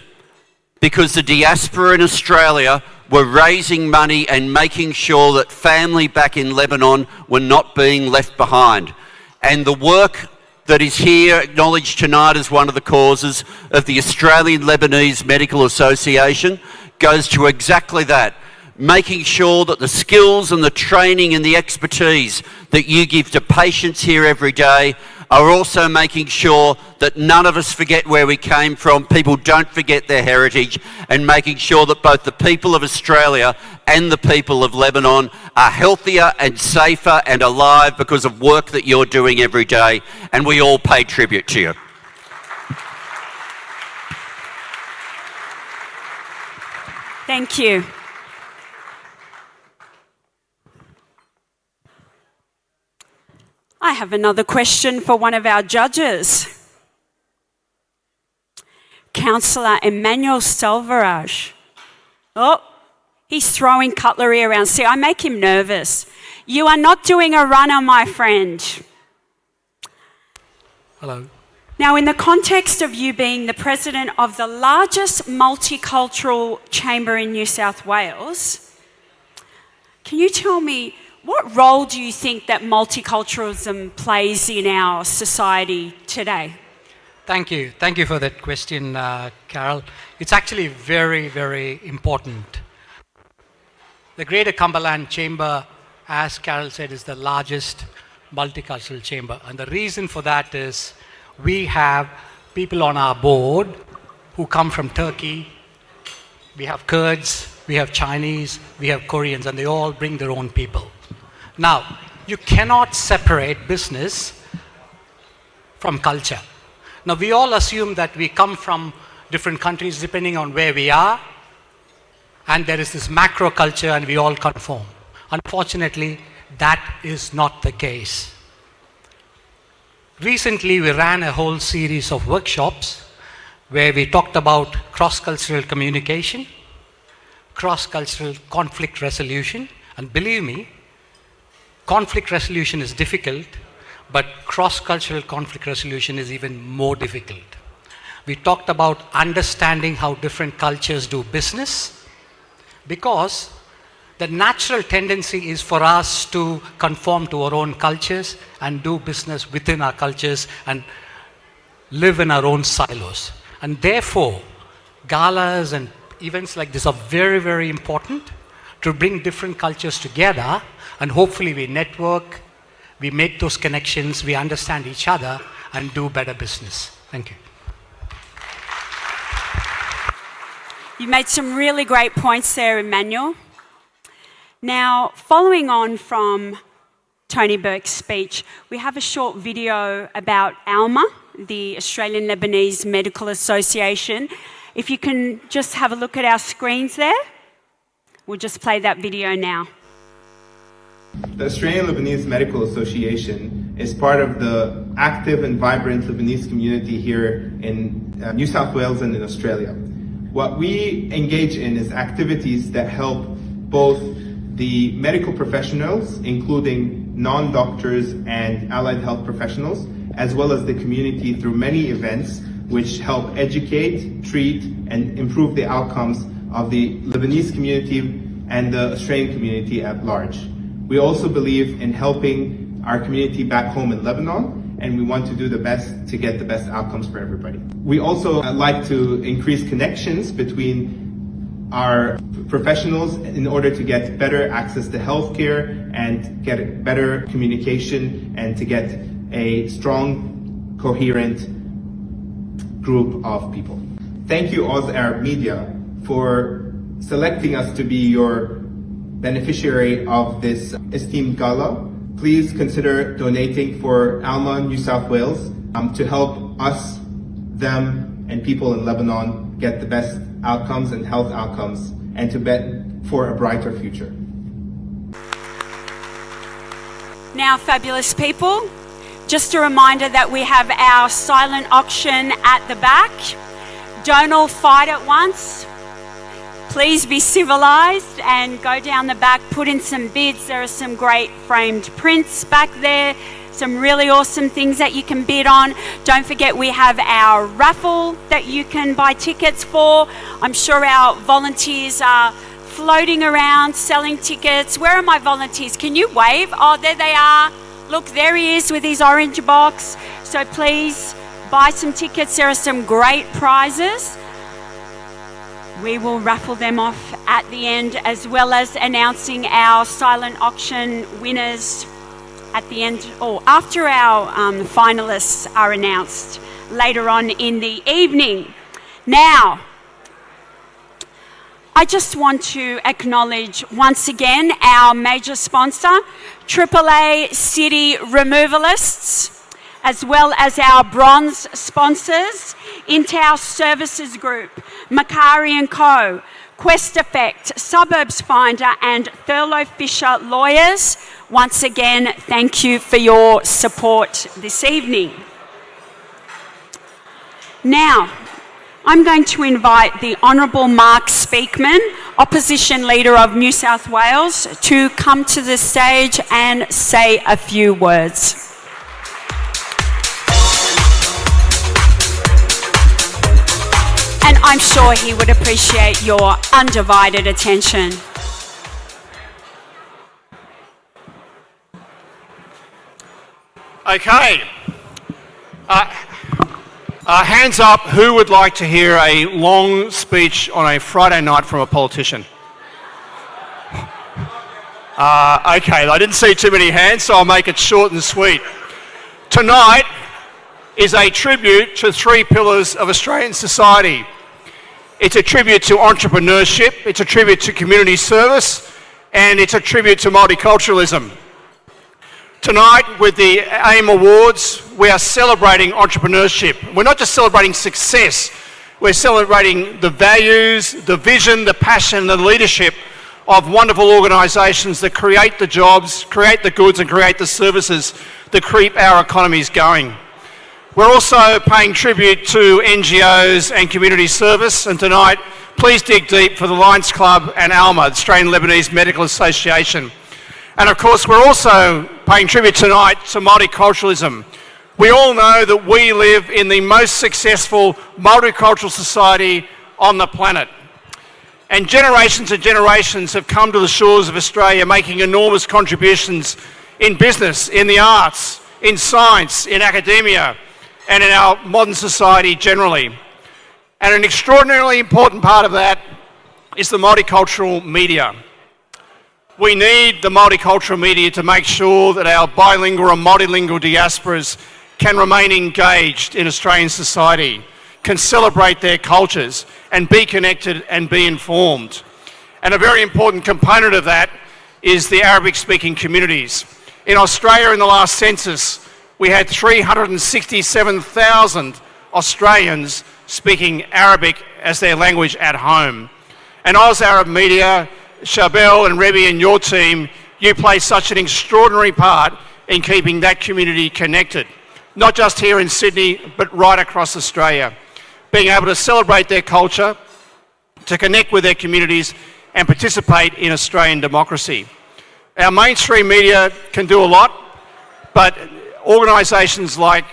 because the diaspora in Australia were raising money and making sure that family back in Lebanon were not being left behind. And the work that is here acknowledged tonight as one of the causes of the Australian Lebanese Medical Association goes to exactly that, making sure that the skills and the training and the expertise that you give to patients here every day are also making sure that none of us forget where we came from, people don't forget their heritage, and making sure that both the people of Australia and the people of Lebanon are healthier and safer and alive because of work that you're doing every day, and we all pay tribute to you. Thank you. I have another question for one of our judges. Councillor Emmanuel Salvarage. Oh, he's throwing cutlery around. See, I make him nervous. You are not doing a runner, my friend. Hello. Now, in the context of you being the president of the largest multicultural chamber in New South Wales, can you tell me, what role do you think that multiculturalism plays in our society today? Thank you. Thank you for that question, Carol. It's actually very, very important. The Greater Cumberland Chamber, as Carol said, is the largest multicultural chamber. And the reason for that is we have people on our board who come from Turkey. We have Kurds, we have Chinese, we have Koreans, and they all bring their own people. Now, you cannot separate business from culture. Now, we all assume that we come from different countries depending on where we are, and there is this macro culture and we all conform. Unfortunately, that is not the case. Recently, we ran a whole series of workshops where we talked about cross-cultural communication, cross-cultural conflict resolution, and believe me, conflict resolution is difficult, but cross-cultural conflict resolution is even more difficult. We talked about understanding how different cultures do business, because the natural tendency is for us to conform to our own cultures and do business within our cultures and live in our own silos. And therefore, galas and events like this are very, very important to bring different cultures together, and hopefully we network, we make those connections, we understand each other and do better business. Thank you. You made some really great points there, Emmanuel. Now, following on from Tony Burke's speech, we have a short video about ALMA, the Australian Lebanese Medical Association. If you can just have a look at our screens there, we'll just play that video now. The Australian Lebanese Medical Association is part of the active and vibrant Lebanese community here in New South Wales and in Australia. What we engage in is activities that help both the medical professionals, including non-doctors and allied health professionals, as well as the community through many events which help educate, treat, and improve the outcomes of the Lebanese community and the Australian community at large. We also believe in helping our community back home in Lebanon, and we want to do the best to get the best outcomes for everybody. We also like to increase connections between our professionals in order to get better access to healthcare and get better communication and to get a strong, coherent group of people. Thank you, Oz Arab Media, for selecting us to be your beneficiary of this esteemed gala. Please consider donating for ALMA New South Wales to help us, them, and people in Lebanon get the best outcomes and health outcomes, and to bet for a brighter future. Now, fabulous people, just a reminder that we have our silent auction at the back. Don't all fight at once. Please be civilized and go down the back, put in some bids. There are some great framed prints back there, some really awesome things that you can bid on. Don't forget we have our raffle that you can buy tickets for. I'm sure our volunteers are floating around selling tickets. Where are my volunteers? Can you wave? Oh, there they are. Look, there he is with his orange box. So please buy some tickets. There are some great prizes. We will raffle them off at the end, as well as announcing our silent auction winners at the end, or after our finalists are announced later on in the evening. Now, I just want to acknowledge once again our major sponsor, AAA City Removalists, as well as our bronze sponsors, Intel Services Group, Macari & Co., Quest Effect, Suburbs Finder, and Thurlow Fisher Lawyers. Once again, thank you for your support this evening. Now, I'm going to invite the Honourable Mark Speakman, Opposition Leader of New South Wales, to come to the stage and say a few words. And I'm sure he would appreciate your undivided attention. Okay. Hands up, who would like to hear a long speech on a Friday night from a politician? Okay, I didn't see too many hands, so I'll make it short and sweet. Tonight is a tribute to three pillars of Australian society. It's a tribute to entrepreneurship, it's a tribute to community service, and it's a tribute to multiculturalism. Tonight, with the AIM Awards, we are celebrating entrepreneurship. We're not just celebrating success, we're celebrating the values, the vision, the passion, the leadership of wonderful organisations that create the jobs, create the goods, and create the services that keep our economies going. We're also paying tribute to NGOs and community service, and tonight, please dig deep for the Lions Club and ALMA, the Australian Lebanese Medical Association. And of course, we're also paying tribute tonight to multiculturalism. We all know that we live in the most successful multicultural society on the planet. And generations have come to the shores of Australia making enormous contributions in business, in the arts, in science, in academia, and in our modern society generally. And an extraordinarily important part of that is the multicultural media. We need the multicultural media to make sure that our bilingual and multilingual diasporas can remain engaged in Australian society, can celebrate their cultures and be connected and be informed. And a very important component of that is the Arabic-speaking communities. In Australia, in the last census, we had 367,000 Australians speaking Arabic as their language at home. And Oz Arab Media, Chabelle and Rebbe and your team, you play such an extraordinary part in keeping that community connected, not just here in Sydney, but right across Australia. Being able to celebrate their culture, to connect with their communities and participate in Australian democracy. Our mainstream media can do a lot, but organisations like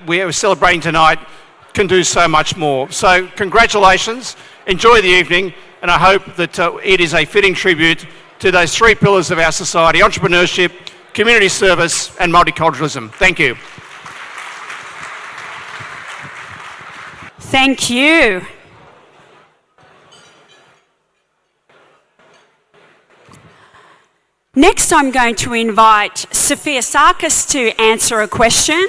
we are celebrating tonight can do so much more. So congratulations, enjoy the evening, and I hope that it is a fitting tribute to those three pillars of our society: entrepreneurship, community service and multiculturalism. Thank you. Thank you. Next, I'm going to invite Sophia Sarkis to answer a question.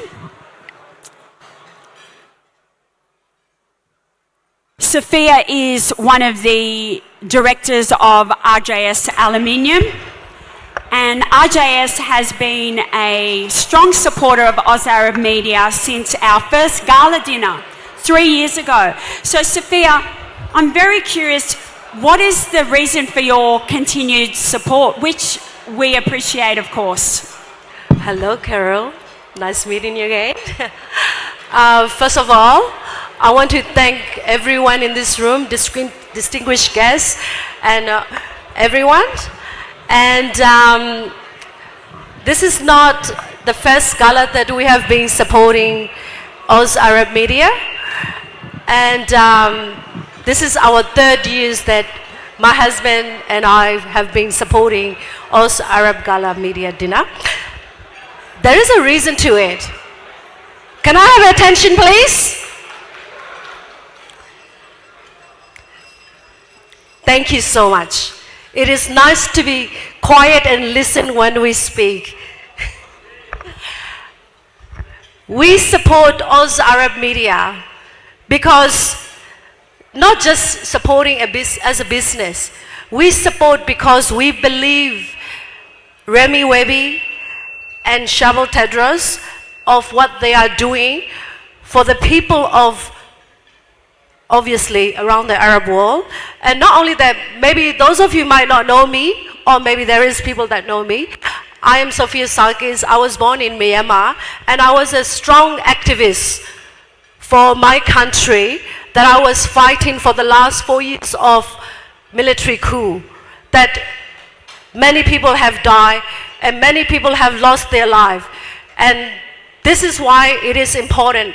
Sophia is one of the directors of RJS Aluminium, and RJS has been a strong supporter of Oz Arab Media since our first gala dinner 3 years ago. So Sophia, I'm very curious, what is the reason for your continued support, which we appreciate, of course? Hello, Carol. Nice meeting you again. First of all, I want to thank everyone in this room, distinguished guests, and everyone. And this is not the first gala that we have been supporting Oz Arab Media. And this is our 3rd year that my husband and I have been supporting Oz Arab Gala Media Dinner. There is a reason to it. Can I have attention, please? Thank you so much. It is nice to be quiet and listen when we speak. We support Oz Arab Media because not just supporting as a business, we support because we believe Remy Webby and Shabel Tedros of what they are doing for the people of, obviously, around the Arab world. And not only that, maybe those of you might not know me, or maybe there is people that know me. I am Sophia Sarkis. I was born in Myanmar, and I was a strong activist for my country that I was fighting for the last 4 years of military coup, that many people have died and many people have lost their life. And this is why it is important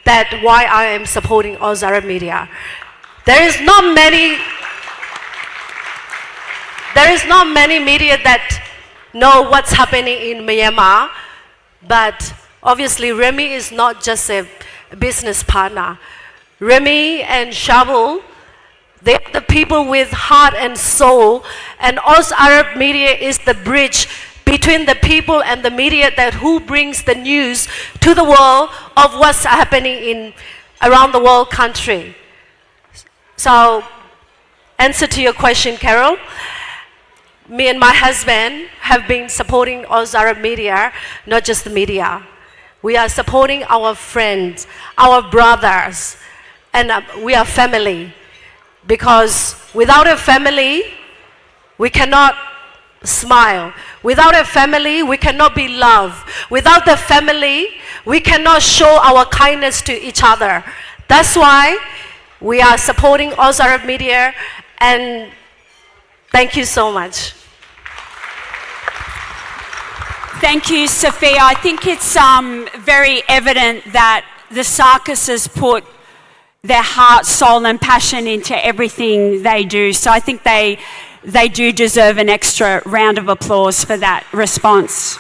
that why I am supporting Oz Arab Media. There is not many media that know what's happening in Myanmar, but obviously Remy is not just a business partner. Remy and Shabel, they're the people with heart and soul, and Oz Arab Media is the bridge between the people and the media that who brings the news to the world of what's happening in around the world country. So, answer to your question, Carol, me and my husband have been supporting Oz Arab Media, not just the media. We are supporting our friends, our brothers, and we are family. Because without a family, we cannot smile. Without a family, we cannot be loved. Without the family, we cannot show our kindness to each other. That's why we are supporting Oz Arab Media, and thank you so much. Thank you, Sophia. I think it's very evident that the Sarkises put their heart, soul and passion into everything they do. So I think they do deserve an extra round of applause for that response.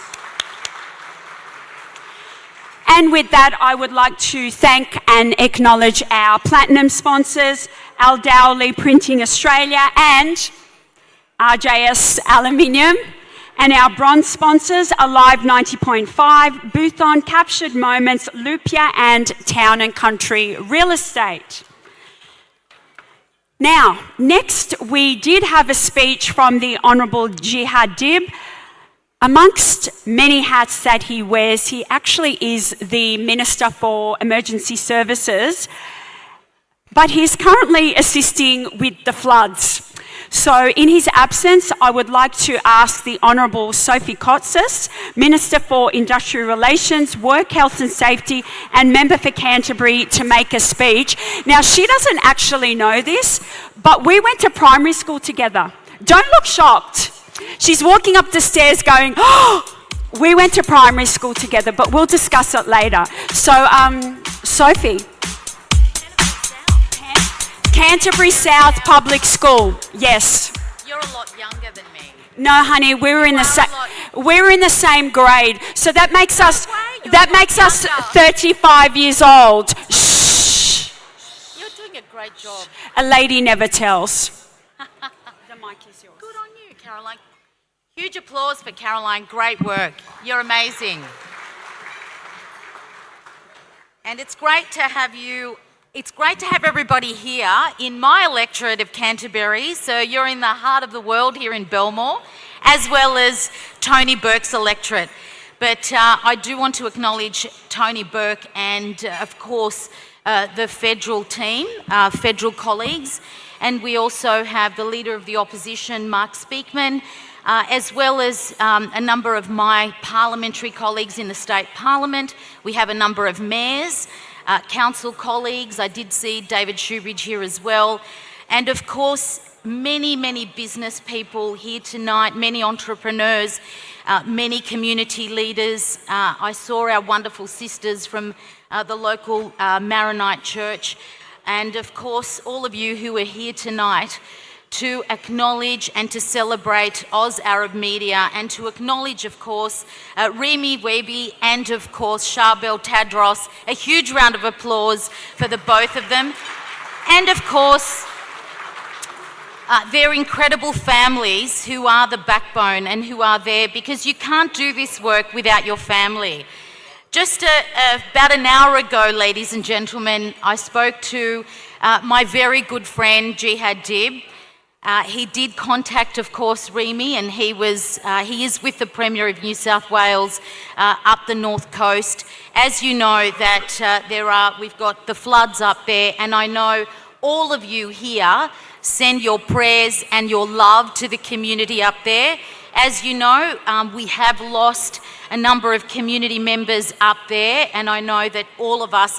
And with that, I would like to thank and acknowledge our platinum sponsors, Al Dowley Printing Australia and RJS Aluminium, and our bronze sponsors, Alive 90.5, Boothon, Captured Moments, Lupia and Town and Country Real Estate. Now, next we did have a speech from the Honourable Jihad Dib. Amongst many hats that he wears, he actually is the Minister for Emergency Services, but he's currently assisting with the floods. So in his absence, I would like to ask the Honourable Sophie Kotsis, Minister for Industrial Relations, Work, Health and Safety and Member for Canterbury, to make a speech. Now, she doesn't actually know this, but we went to primary school together. Don't look shocked. She's walking up the stairs going, oh, we went to primary school together, but we'll discuss it later. So, Sophie. Canterbury South Public School, yes. You're a lot younger than me. No, honey, we were in the same grade. So that makes us 35 years old. Shh. You're doing a great job. A lady never tells. The mic is yours. Good on you, Caroline. Huge applause for Caroline. Great work. You're amazing. And it's great to have you. It's great to have everybody here in my electorate of Canterbury. So you're in the heart of the world here in Belmore, as well as Tony Burke's electorate. But I do want to acknowledge Tony Burke and, of course, the federal team, federal colleagues. And we also have the Leader of the Opposition, Mark Speakman, as well as a number of my parliamentary colleagues in the state parliament. We have a number of mayors, council colleagues. I did see David Shoebridge here as well. And of course, many, many business people here tonight, many entrepreneurs, many community leaders. I saw our wonderful sisters from the local Maronite church. And of course, all of you who are here tonight to acknowledge and to celebrate Oz Arab Media, and to acknowledge, of course, Remy Weby and, of course, Charbel Tadros. A huge round of applause for the both of them. And, of course, their incredible families who are the backbone and who are there, because you can't do this work without your family. Just about an hour ago, ladies and gentlemen, I spoke to my very good friend, Jihad Dib. He did contact, of course, Remy, and he is with the Premier of New South Wales up the North Coast. As you know, that we've got the floods up there, and I know all of you here send your prayers and your love to the community up there. As you know, we have lost a number of community members up there, and I know that all of us,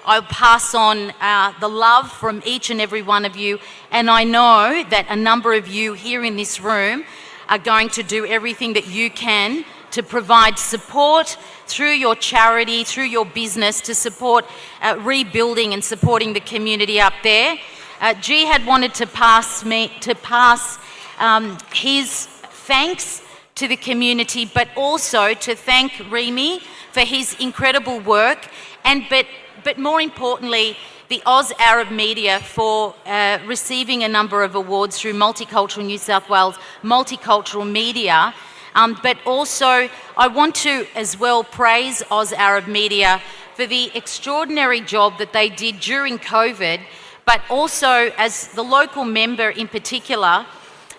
I'll pass on the love from each and every one of you, and I know that a number of you here in this room are going to do everything that you can to provide support through your charity, through your business, to support rebuilding and supporting the community up there. Jihad wanted to pass his thanks to the community, but also to thank Remy for his incredible work, but more importantly, the Oz Arab Media for receiving a number of awards through Multicultural New South Wales, Multicultural Media. But also, I want to as well praise Oz Arab Media for the extraordinary job that they did during COVID, but also as the local member in particular.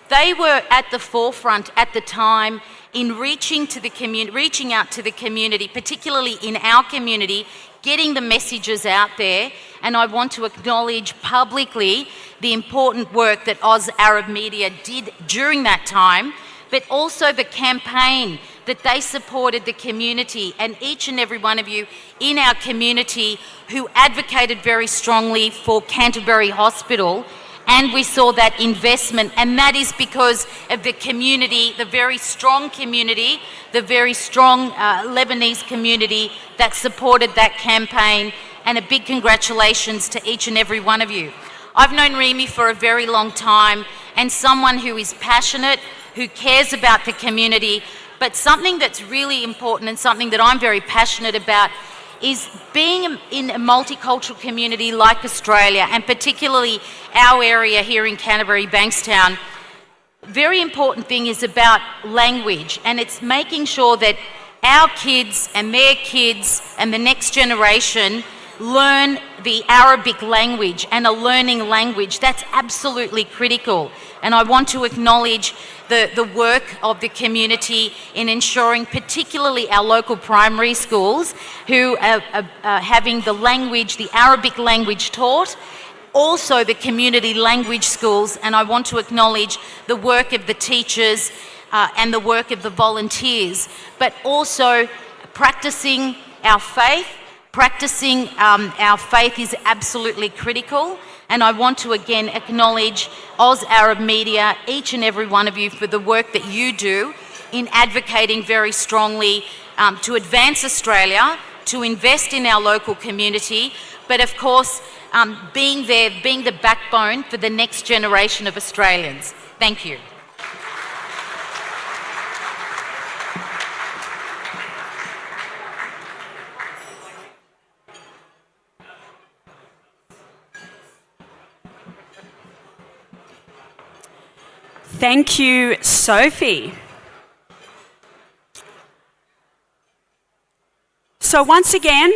They were at the forefront at the time in reaching out to the community, particularly in our community, getting the messages out there. And I want to acknowledge publicly the important work that Oz Arab Media did during that time, but also the campaign that they supported the community, and each and every one of you in our community who advocated very strongly for Canterbury Hospital And we saw that investment, and that is because of the community, the very strong community, the very strong Lebanese community that supported that campaign, and a big congratulations to each and every one of you. I've known Remy for a very long time, and someone who is passionate, who cares about the community, but something that's really important and something that I'm very passionate about is being in a multicultural community like Australia, and particularly our area here in Canterbury, Bankstown. Very important thing is about language, and it's making sure that our kids and their kids and the next generation learn the Arabic language and a learning language. That's absolutely critical. And I want to acknowledge the work of the community in ensuring, particularly our local primary schools, who are having the language, the Arabic language taught, also the community language schools, and I want to acknowledge the work of the teachers and the work of the volunteers, but also practicing our faith. Practicing our faith is absolutely critical, and I want to again acknowledge Oz Arab Media, each and every one of you, for the work that you do in advocating very strongly to advance Australia, to invest in our local community, but of course being there, being the backbone for the next generation of Australians. Thank you. Thank you, Sophie. So once again,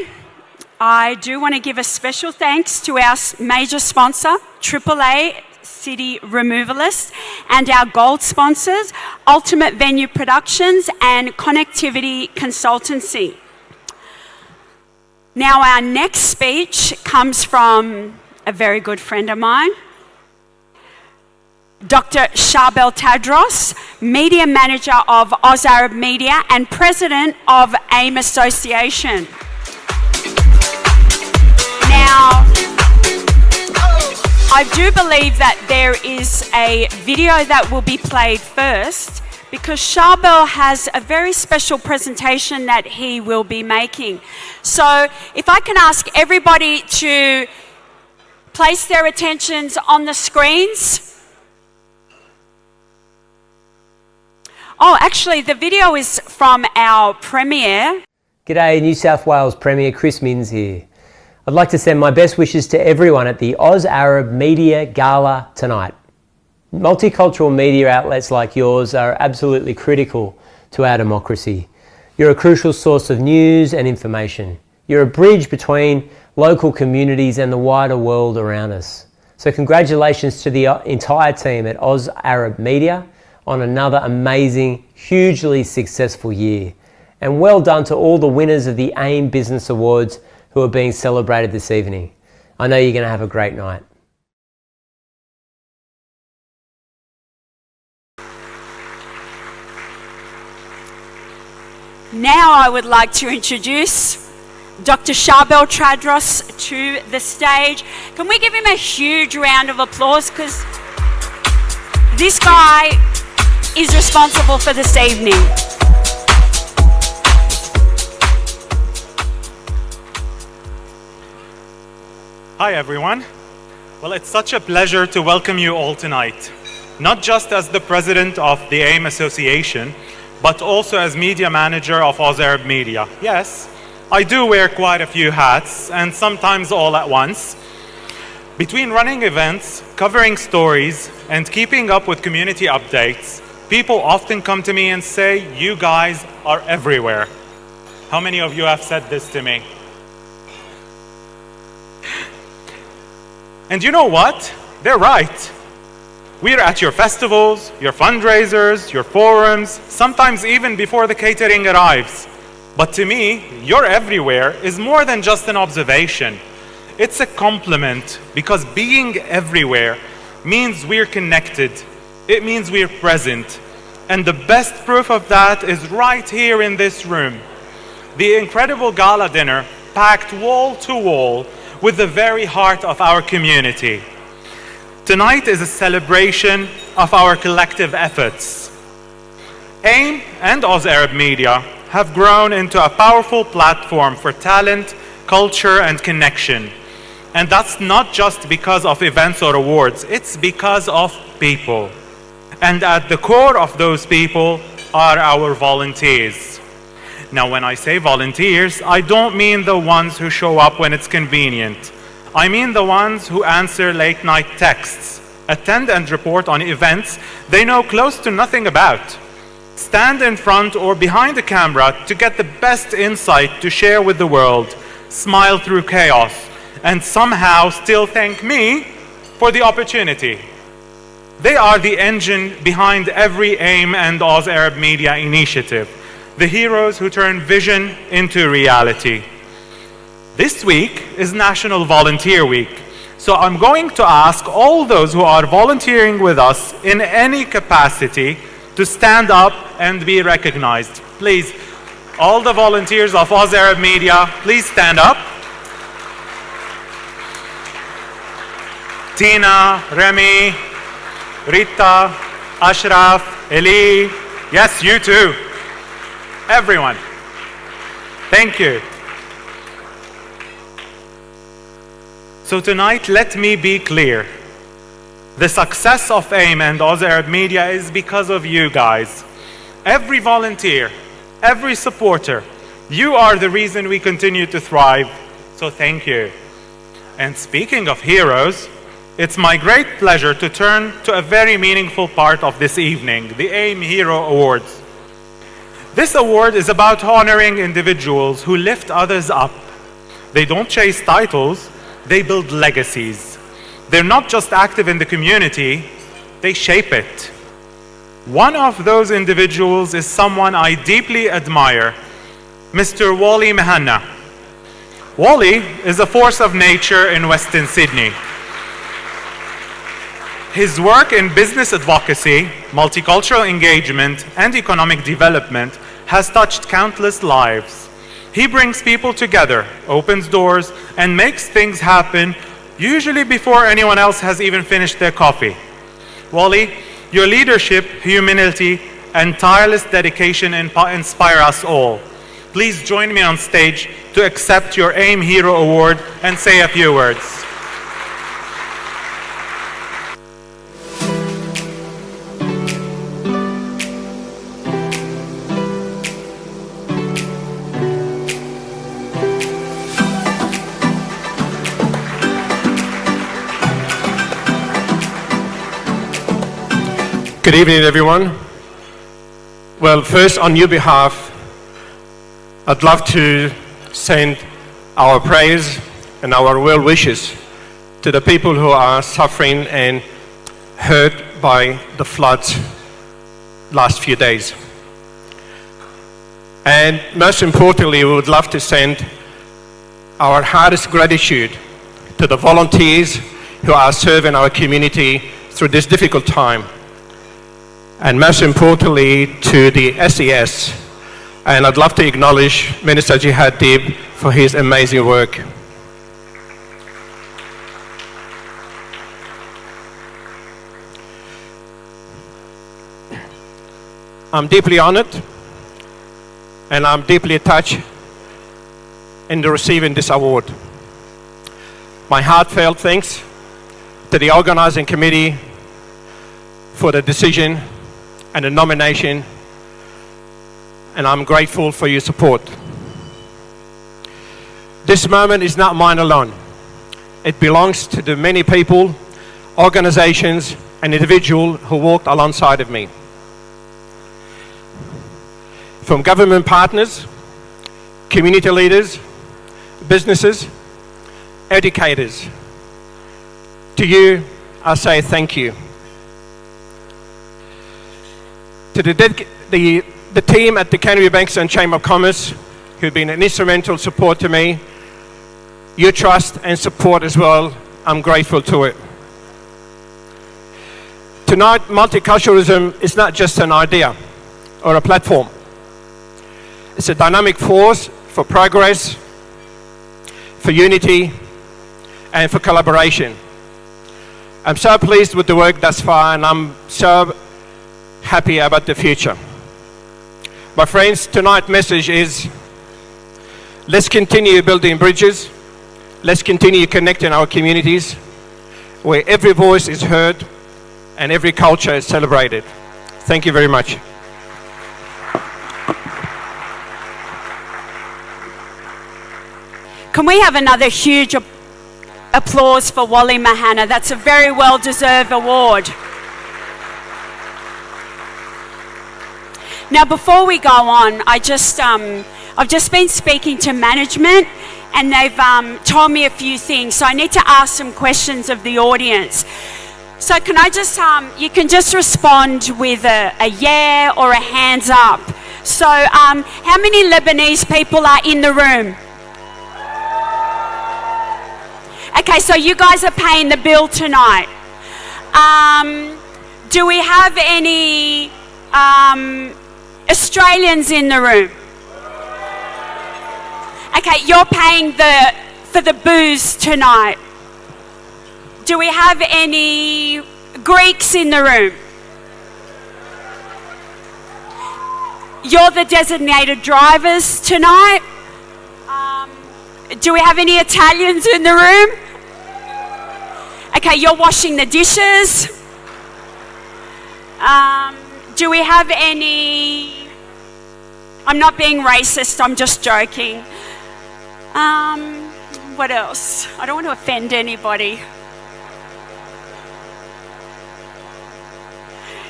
I do want to give a special thanks to our major sponsor, AAA City Removalists, and our gold sponsors, Ultimate Venue Productions and Connectivity Consultancy. Now, our next speech comes from a very good friend of mine, Dr. Charbel Tadros, Media Manager of Oz Arab Media and President of AIM Association. Now, I do believe that there is a video that will be played first, because Charbel has a very special presentation that he will be making. So if I can ask everybody to place their attentions on the screens. Oh, actually, the video is from our Premier. G'day, New South Wales Premier Chris Minns here. I'd like to send my best wishes to everyone at the Oz Arab Media Gala tonight. Multicultural media outlets like yours are absolutely critical to our democracy. You're a crucial source of news and information. You're a bridge between local communities and the wider world around us. So congratulations to the entire team at Oz Arab Media on another amazing, hugely successful year. And well done to all the winners of the AIM Business Awards who are being celebrated this evening. I know you're going to have a great night. Now I would like to introduce Dr. Charbel Tadros to the stage. Can we give him a huge round of applause, because this guy is responsible for this evening. Hi everyone. Well, it's such a pleasure to welcome you all tonight, not just as the president of the AIM Association, but also as media manager of Oz Arab Media. Yes, I do wear quite a few hats, and sometimes all at once. Between running events, covering stories, and keeping up with community updates, people often come to me and say, "You guys are everywhere." How many of you have said this to me? And you know what? They're right. We're at your festivals, your fundraisers, your forums, sometimes even before the catering arrives. But to me, "you're everywhere" is more than just an observation. It's a compliment, because being everywhere means we're connected. It means we're present. And the best proof of that is right here in this room. The incredible gala dinner, packed wall to wall with the very heart of our community. Tonight is a celebration of our collective efforts. AIM and Oz Arab Media have grown into a powerful platform for talent, culture, and connection. And that's not just because of events or awards, it's because of people. And at the core of those people are our volunteers. Now, when I say volunteers, I don't mean the ones who show up when it's convenient. I mean the ones who answer late-night texts, attend and report on events they know close to nothing about, stand in front or behind the camera to get the best insight to share with the world, smile through chaos, and somehow still thank me for the opportunity. They are the engine behind every AIM and Oz Arab Media initiative, the heroes who turn vision into reality. This week is National Volunteer Week, so I'm going to ask all those who are volunteering with us in any capacity to stand up and be recognized. Please, all the volunteers of Oz Arab Media, please stand up. Tina, Remy, Rita, Ashraf, Eli, yes, you too. Everyone. Thank you. So tonight, let me be clear. The success of AIM and Oz Arab Media is because of you guys. Every volunteer, every supporter, you are the reason we continue to thrive. So thank you. And speaking of heroes, it's my great pleasure to turn to a very meaningful part of this evening, the AIM Hero Awards. This award is about honoring individuals who lift others up. They don't chase titles, they build legacies. They're not just active in the community, they shape it. One of those individuals is someone I deeply admire, Mr. Wally Mahanna. Wally is a force of nature in Western Sydney. His work in business advocacy, multicultural engagement, and economic development has touched countless lives. He brings people together, opens doors, and makes things happen, usually before anyone else has even finished their coffee. Wally, your leadership, humility, and tireless dedication inspire us all. Please join me on stage to accept your AIM Hero Award and say a few words. Good evening, everyone. Well, first, on your behalf, I'd love to send our prayers and our well wishes to the people who are suffering and hurt by the floods last few days. And most importantly, we would love to send our hardest gratitude to the volunteers who are serving our community through this difficult time. And most importantly, to the SES. And I'd love to acknowledge Minister Jihad Dib for his amazing work. I'm deeply honored and I'm deeply touched in receiving this award. My heartfelt thanks to the organizing committee for the decision and the nomination, and I'm grateful for your support. This moment is not mine alone. It belongs to the many people, organizations, and individuals who walked alongside of me. From government partners, community leaders, businesses, educators, to you, I say thank you. To the team at the Canterbury Banks and Chamber of Commerce, who've been an instrumental support to me, your trust and support as well, I'm grateful to it. Tonight, multiculturalism is not just an idea or a platform. It's a dynamic force for progress, for unity, and for collaboration. I'm so pleased with the work thus far, and I'm so happy about the future. My friends, tonight's message is, let's continue building bridges. Let's continue connecting our communities where every voice is heard and every culture is celebrated. Thank you very much. Can we have another huge applause for Wally Mahana? That's a very well-deserved award. Now, before we go on, I've just been speaking to management, and they've told me a few things. So I need to ask some questions of the audience. So can I just, you can just respond with a yeah or a hands up. So how many Lebanese people are in the room? Okay, so you guys are paying the bill tonight. Do we have any Australians in the room? Okay, you're paying for the booze tonight. Do we have any Greeks in the room? You're the designated drivers tonight. Do we have any Italians in the room? Okay, you're washing the dishes. Do we have any... I'm not being racist, I'm just joking. What else? I don't want to offend anybody.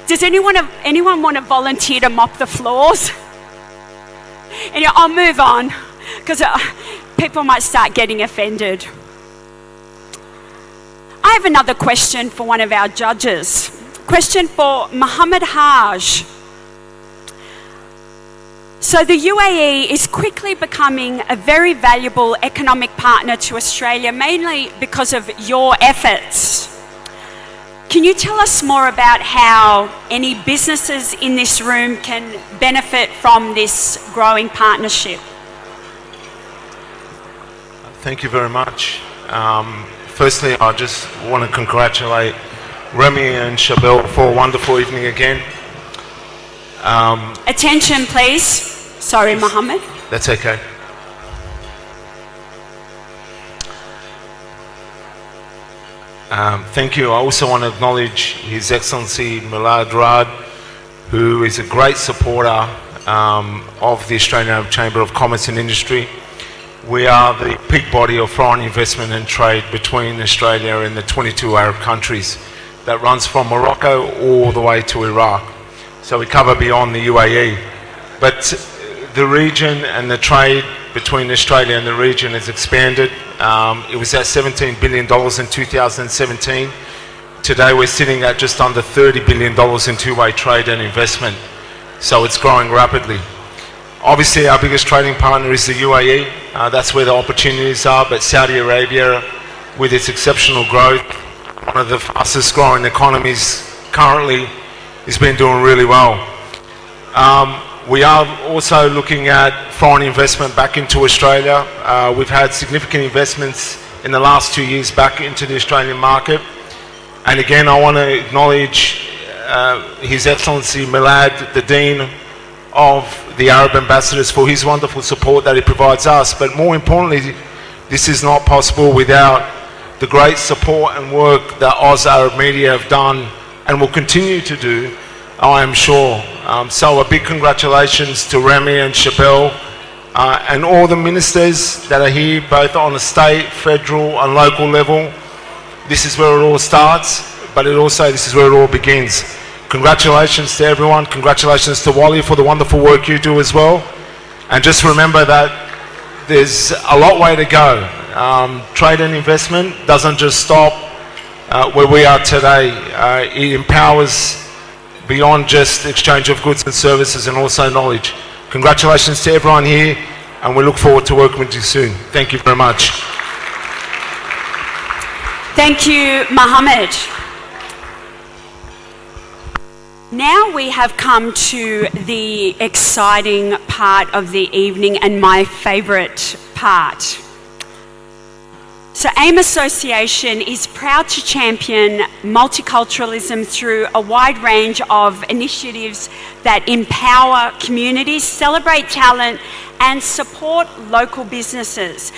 Does anyone want to volunteer to mop the floors? And I'll move on, because people might start getting offended. I have another question for one of our judges. Question for Mohammed Haj. So the UAE is quickly becoming a very valuable economic partner to Australia, mainly because of your efforts. Can you tell us more about how any businesses in this room can benefit from this growing partnership? Thank you very much. Firstly, I just want to congratulate Remy and Chabelle for a wonderful evening again. Attention, please. Sorry, Mohammed. That's okay. Thank you. I also want to acknowledge His Excellency Milad Rad, who is a great supporter of the Australian Chamber of Commerce and Industry. We are the peak body of foreign investment and trade between Australia and the 22 Arab countries that runs from Morocco all the way to Iraq. So we cover beyond the UAE. But the region and the trade between Australia and the region has expanded. It was at $17 billion in 2017. Today we're sitting at just under $30 billion in two-way trade and investment. So it's growing rapidly. Obviously our biggest trading partner is the UAE. That's where the opportunities are, but Saudi Arabia, with its exceptional growth, one of the fastest growing economies currently, has been doing really well. We are also looking at foreign investment back into Australia. We've had significant investments in the last 2 years back into the Australian market. And again, I want to acknowledge His Excellency Milad, the Dean of the Arab Ambassadors, for his wonderful support that he provides us. But more importantly, this is not possible without the great support and work that Oz Arab Media have done and will continue to do, I am sure. So a big congratulations to Remy and Chabelle and all the ministers that are here, both on the state, federal and local level. This is where it all starts, but this is where it all begins. Congratulations to everyone. Congratulations to Wally for the wonderful work you do as well. And just remember that there's a long way to go. Trade and investment doesn't just stop where we are today. It empowers beyond just exchange of goods and services and also knowledge. Congratulations to everyone here, and we look forward to working with you soon. Thank you very much. Thank you, Mohammed. Now we have come to the exciting part of the evening and my favourite part. So AIM Association is proud to champion multiculturalism through a wide range of initiatives that empower communities, celebrate talent, and support local businesses.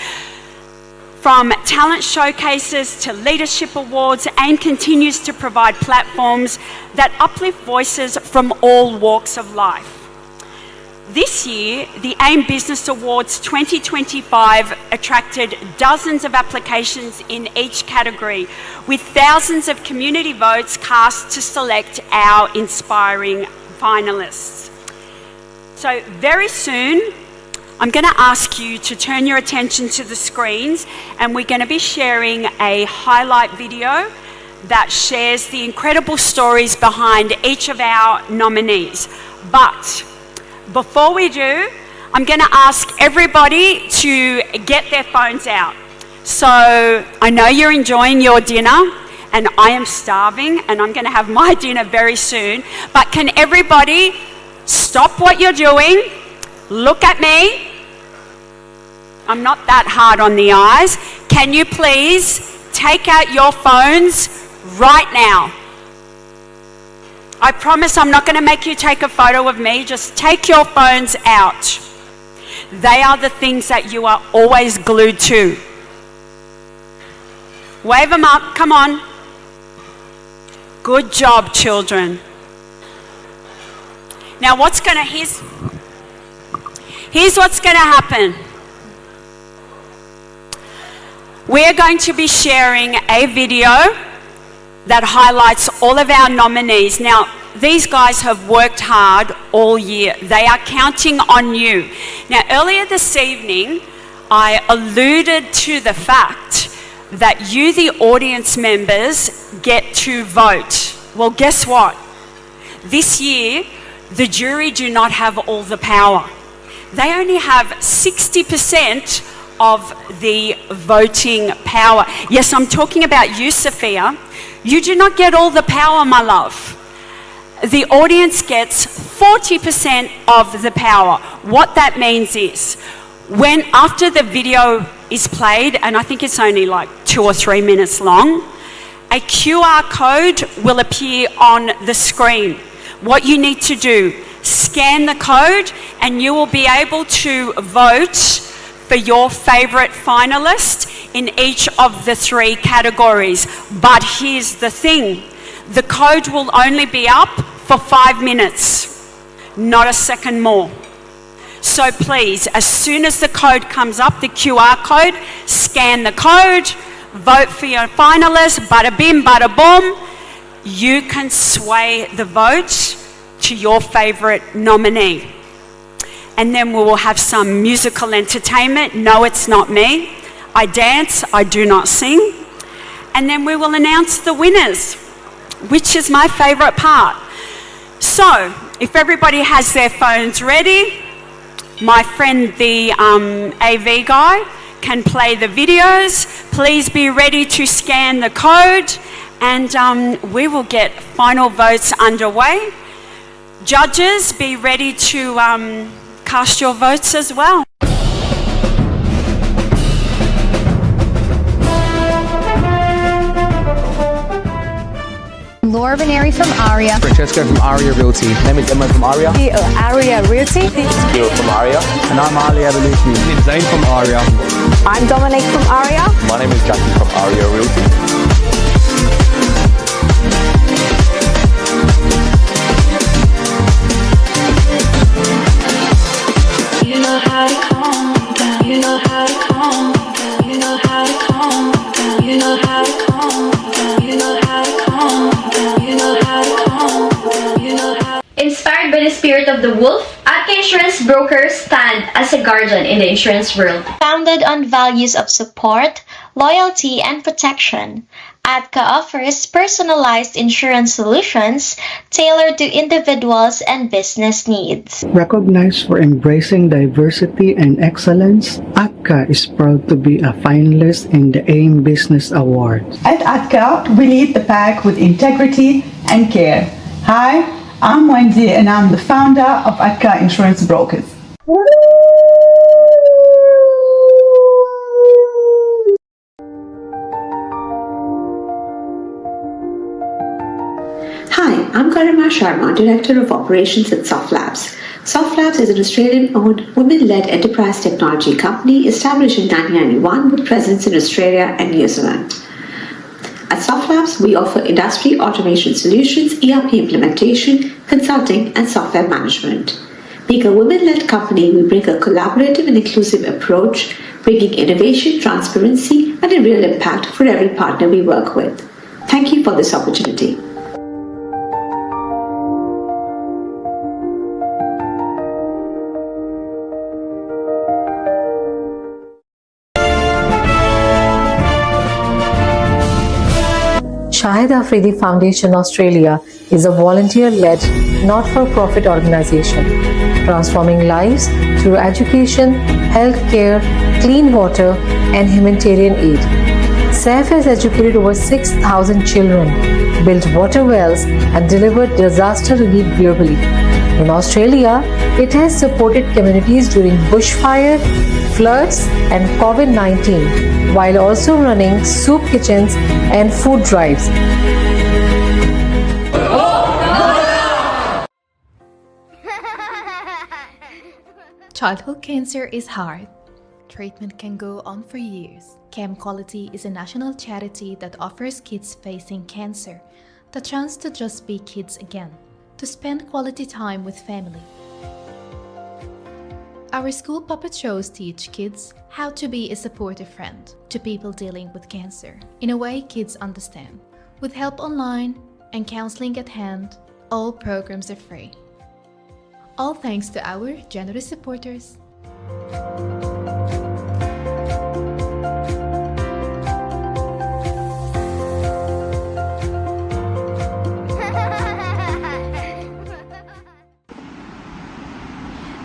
From talent showcases to leadership awards, AIM continues to provide platforms that uplift voices from all walks of life. This year, the AIM Business Awards 2025 attracted dozens of applications in each category, with thousands of community votes cast to select our inspiring finalists. So very soon, I'm going to ask you to turn your attention to the screens, and we're going to be sharing a highlight video that shares the incredible stories behind each of our nominees. But before we do, I'm going to ask everybody to get their phones out. So I know you're enjoying your dinner, and I am starving, and I'm going to have my dinner very soon. But can everybody stop what you're doing, look at me? I'm not that hard on the eyes. Can you please take out your phones right now? I promise I'm not going to make you take a photo of me. Just take your phones out. They are the things that you are always glued to. Wave them up. Come on. Good job, children. Now, here's what's going to happen. We're going to be sharing a video that highlights all of our nominees. Now, these guys have worked hard all year. They are counting on you. Now, earlier this evening, I alluded to the fact that you, the audience members, get to vote. Well, guess what? This year, the jury do not have all the power. They only have 60% of the voting power. Yes, I'm talking about you, Sophia. You do not get all the power, my love. The audience gets 40% of the power. What that means is, when after the video is played, and I think it's only like 2 or 3 minutes long, a QR code will appear on the screen. What you need to do, scan the code, and you will be able to vote for your favourite finalist in each of the 3 categories. But here's the thing, the code will only be up for 5 minutes, not a second more. So please, as soon as the code comes up, the QR code, scan the code, vote for your finalist, bada bim, bada boom. You can sway the vote to your favourite nominee. And then we will have some musical entertainment. No, it's not me. I dance, I do not sing. And then we will announce the winners, which is my favourite part. So, if everybody has their phones ready, my friend the AV guy can play the videos. Please be ready to scan the code, and we will get final votes underway. Judges, be ready to cast your votes as well. Laura Beneri from Aria. Francesco from Aria Realty. Name is Emma from Aria. Aria Realty. Gil from Aria. And I'm Ali Evolution. My name is Zain from Aria. I'm Dominic from Aria. My name is Jackie from Aria Realty. You know how to calm down. You know how to calm down. You know how to calm down. You know how to calm down. You know how to calm down. You know how to calm down. You know how. Inspired by the spirit of the wolf, Atka Insurance Brokers stand as a guardian in the insurance world. Founded on values of support, loyalty, and protection, Atka offers personalized insurance solutions tailored to individuals and business needs. Recognized for embracing diversity and excellence, Atka is proud to be a finalist in the AIM Business Awards. At Atka, we lead the pack with integrity and care. Hi, I'm Wendy and I'm the founder of Atka Insurance Brokers. Hi, I'm Garima Sharma, Director of Operations at Soft Labs. Soft Labs is an Australian-owned, women-led enterprise technology company established in 1991 with presence in Australia and New Zealand. At Soft Labs, we offer industry automation solutions, ERP implementation, consulting, and software management. Being a women-led company, we bring a collaborative and inclusive approach, bringing innovation, transparency, and a real impact for every partner we work with. Thank you for this opportunity. Shahid Afridi Foundation Australia is a volunteer-led, not-for-profit organization transforming lives through education, healthcare, clean water, and humanitarian aid. SAF has educated over 6,000 children, built water wells, and delivered disaster relief globally. In Australia, it has supported communities during bushfire, floods, and COVID-19, while also running soup kitchens and food drives. Childhood cancer is hard. Treatment can go on for years. Chem Quality is a national charity that offers kids facing cancer the chance to just be kids again, to spend quality time with family. Our school puppet shows teach kids how to be a supportive friend to people dealing with cancer in a way kids understand. With help online and counseling at hand, all programs are free. All thanks to our generous supporters.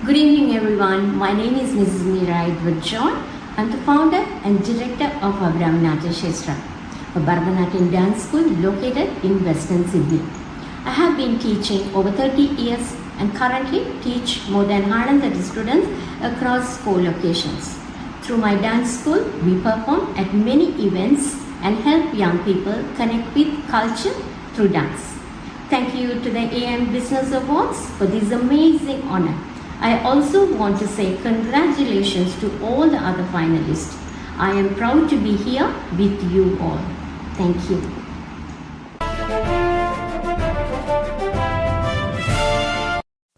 Good evening everyone, my name is Mrs. Meera Edward John. I'm the founder and director of Abraham Natya Shestra, a Bharatanatyam dance school located in Western Sydney. I have been teaching over 30 years and currently teach more than 130 students across 4 locations. Through my dance school, we perform at many events and help young people connect with culture through dance. Thank you to the AM Business Awards for this amazing honor. I also want to say congratulations to all the other finalists. I am proud to be here with you all. Thank you.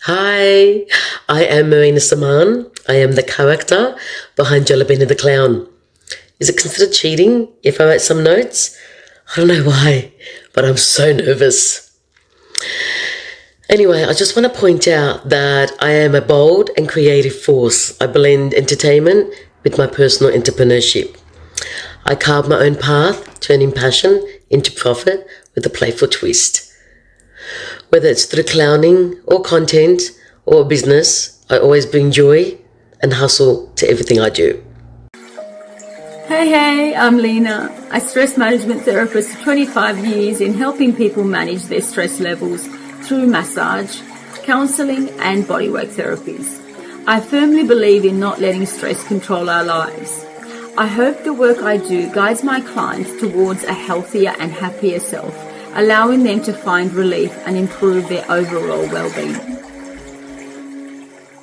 Hi, I am Marina Saman. I am the character behind Jalabina the Clown. Is it considered cheating if I write some notes? I don't know why, but I'm so nervous. Anyway, I just want to point out that I am a bold and creative force. I blend entertainment with my personal entrepreneurship. I carve my own path, turning passion into profit with a playful twist. Whether it's through clowning or content or business, I always bring joy and hustle to everything I do. Hey, I'm Lena, a stress management therapist for 25 years in helping people manage their stress levels through massage, counselling and bodywork therapies. I firmly believe in not letting stress control our lives. I hope the work I do guides my clients towards a healthier and happier self, allowing them to find relief and improve their overall well-being.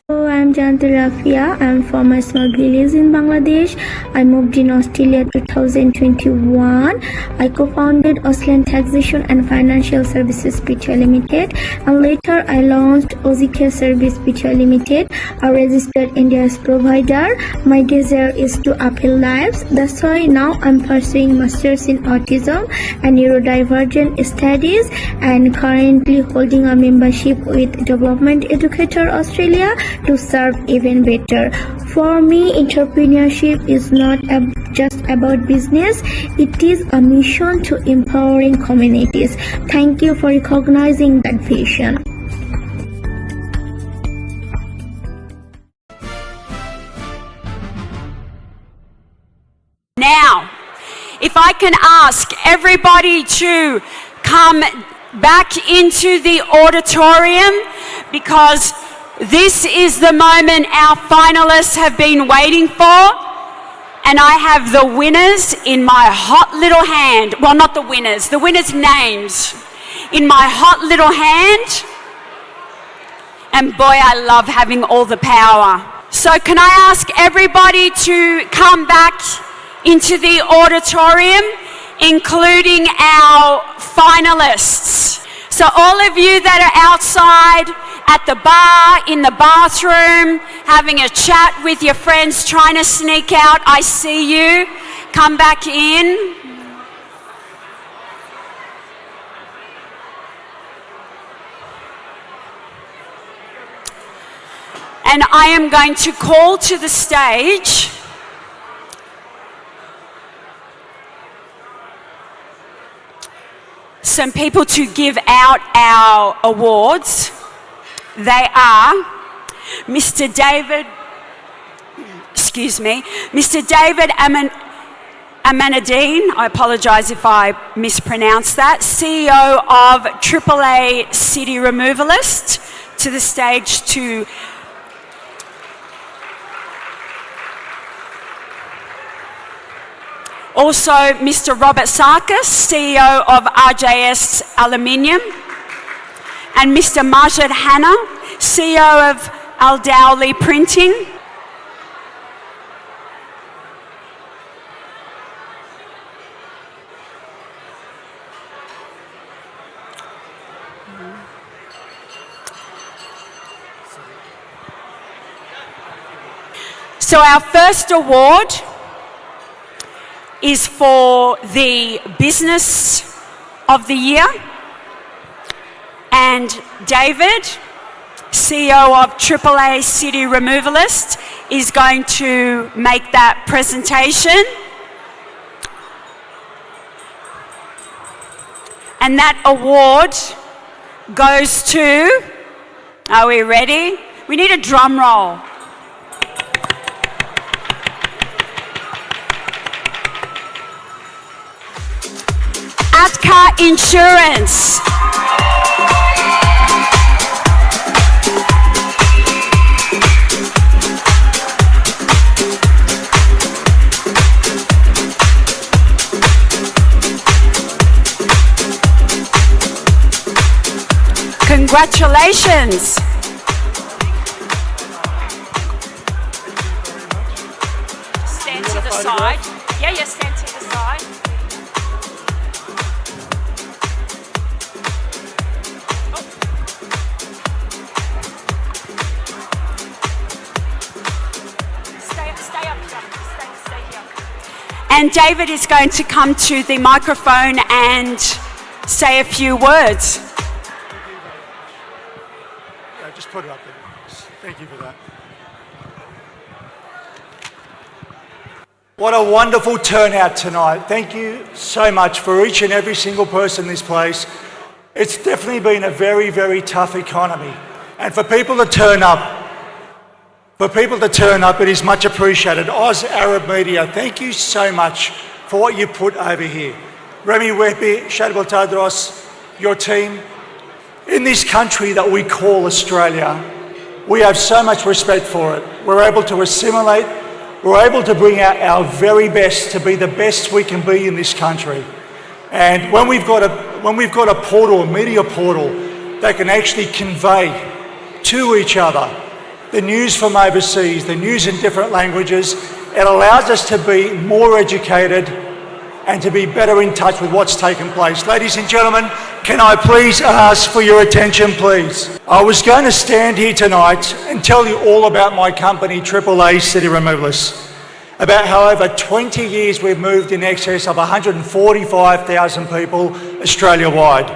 Hello, I'm Janti Rafia. I'm from a small village in Bangladesh. I moved in Australia 2021. I co-founded Auslan Taxation and Financial Services Pty Limited, and later I launched OZK Service Pty Limited, a registered India's provider. My desire is to upheal lives. That's why now I'm pursuing Masters in Autism and Neurodivergent Studies, and currently holding a membership with Development Educator Australia to serve even better. For me, entrepreneurship is not just about business, it is a mission to empowering communities. Thank you for recognizing that vision. Now, if I can ask everybody to come back into the auditorium, because this is the moment our finalists have been waiting for, and I have the winners in my hot little hand. Well, not the winners' names. in my hot little hand. And boy, I love having all the power. So can I ask everybody to come back into the auditorium, including our finalists. So all of you that are outside, at the bar, in the bathroom, having a chat with your friends, trying to sneak out, I see you. Come back in. And I am going to call to the stage some people to give out our awards. They are Mr. David Amanadine, I apologise if I mispronounced that, CEO of AAA City Removalist, to the stage to also Mr. Robert Sarkis, CEO of RJS Aluminium, and Mr. Majid Hanna, CEO of Al Dowley Printing. So our first award is for the Business of the Year. And David, CEO of AAA City Removalist, is going to make that presentation. And that award goes to, are we ready? We need a drum roll. Atka Insurance. Congratulations. Stand to the side. Yeah, stand to the side. And David is going to come to the microphone and say a few words. Yeah, just put it up there. Thank you for that. What a wonderful turnout tonight. Thank you so much for each and every single person in this place. It's definitely been a very, very tough economy. And for people to turn up, it is much appreciated. Oz Arab Media, thank you so much for what you put over here. Remy Wepi, Shadwell Tadros, your team. In this country that we call Australia, we have so much respect for it. We're able to assimilate, we're able to bring out our very best to be the best we can be in this country. And when we've got a portal, a media portal, that can actually convey to each other the news from overseas, the news in different languages, it allows us to be more educated and to be better in touch with what's taken place. Ladies and gentlemen, can I please ask for your attention, please? I was going to stand here tonight and tell you all about my company, AAA City Removalists, about how over 20 years we've moved in excess of 145,000 people Australia-wide.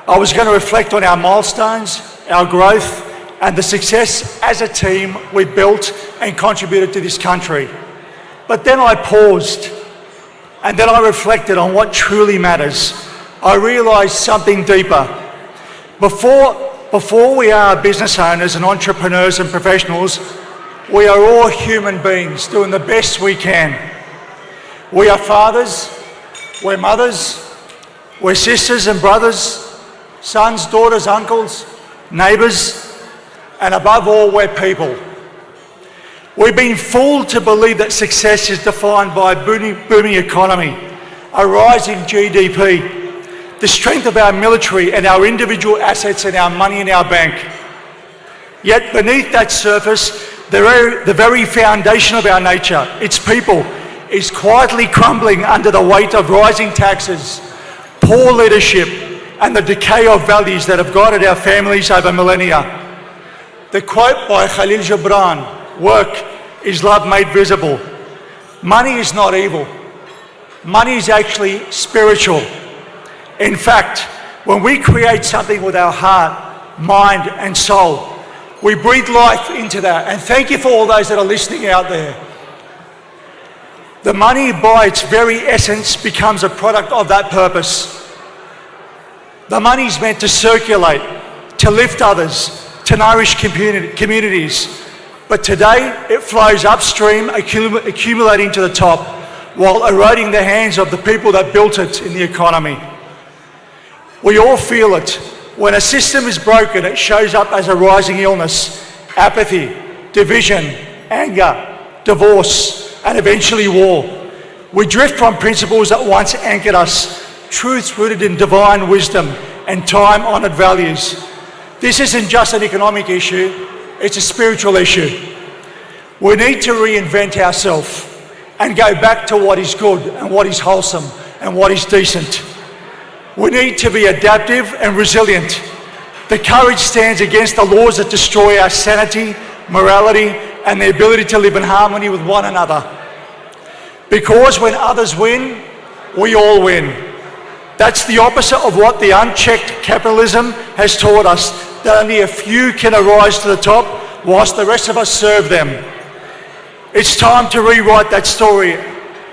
I was going to reflect on our milestones, our growth, and the success as a team we've built and contributed to this country. But then I paused, and then I reflected on what truly matters. I realised something deeper. Before we are business owners and entrepreneurs and professionals, we are all human beings doing the best we can. We are fathers, we're mothers, we're sisters and brothers, sons, daughters, uncles, neighbours, and above all, we're people. We've been fooled to believe that success is defined by a booming economy, a rising GDP. the strength of our military and our individual assets and our money in our bank. Yet beneath that surface, the very foundation of our nature, its people, is quietly crumbling under the weight of rising taxes, poor leadership, and the decay of values that have guided our families over millennia. The quote by Khalil Gibran, "Work is love made visible." Money is not evil. Money is actually spiritual. In fact, when we create something with our heart, mind, and soul, we breathe life into that. And thank you for all those that are listening out there. The money, by its very essence, becomes a product of that purpose. The money is meant to circulate, to lift others, to nourish communities. But today, it flows upstream, accumulating to the top, while eroding the hands of the people that built it in the economy. We all feel it. When a system is broken, it shows up as a rising illness, apathy, division, anger, divorce, and eventually war. We drift from principles that once anchored us, truths rooted in divine wisdom and time-honoured values. This isn't just an economic issue, it's a spiritual issue. We need to reinvent ourselves and go back to what is good and what is wholesome and what is decent. We need to be adaptive and resilient. The courage stands against the laws that destroy our sanity, morality, and the ability to live in harmony with one another. Because when others win, we all win. That's the opposite of what the unchecked capitalism has taught us, that only a few can arise to the top whilst the rest of us serve them. It's time to rewrite that story,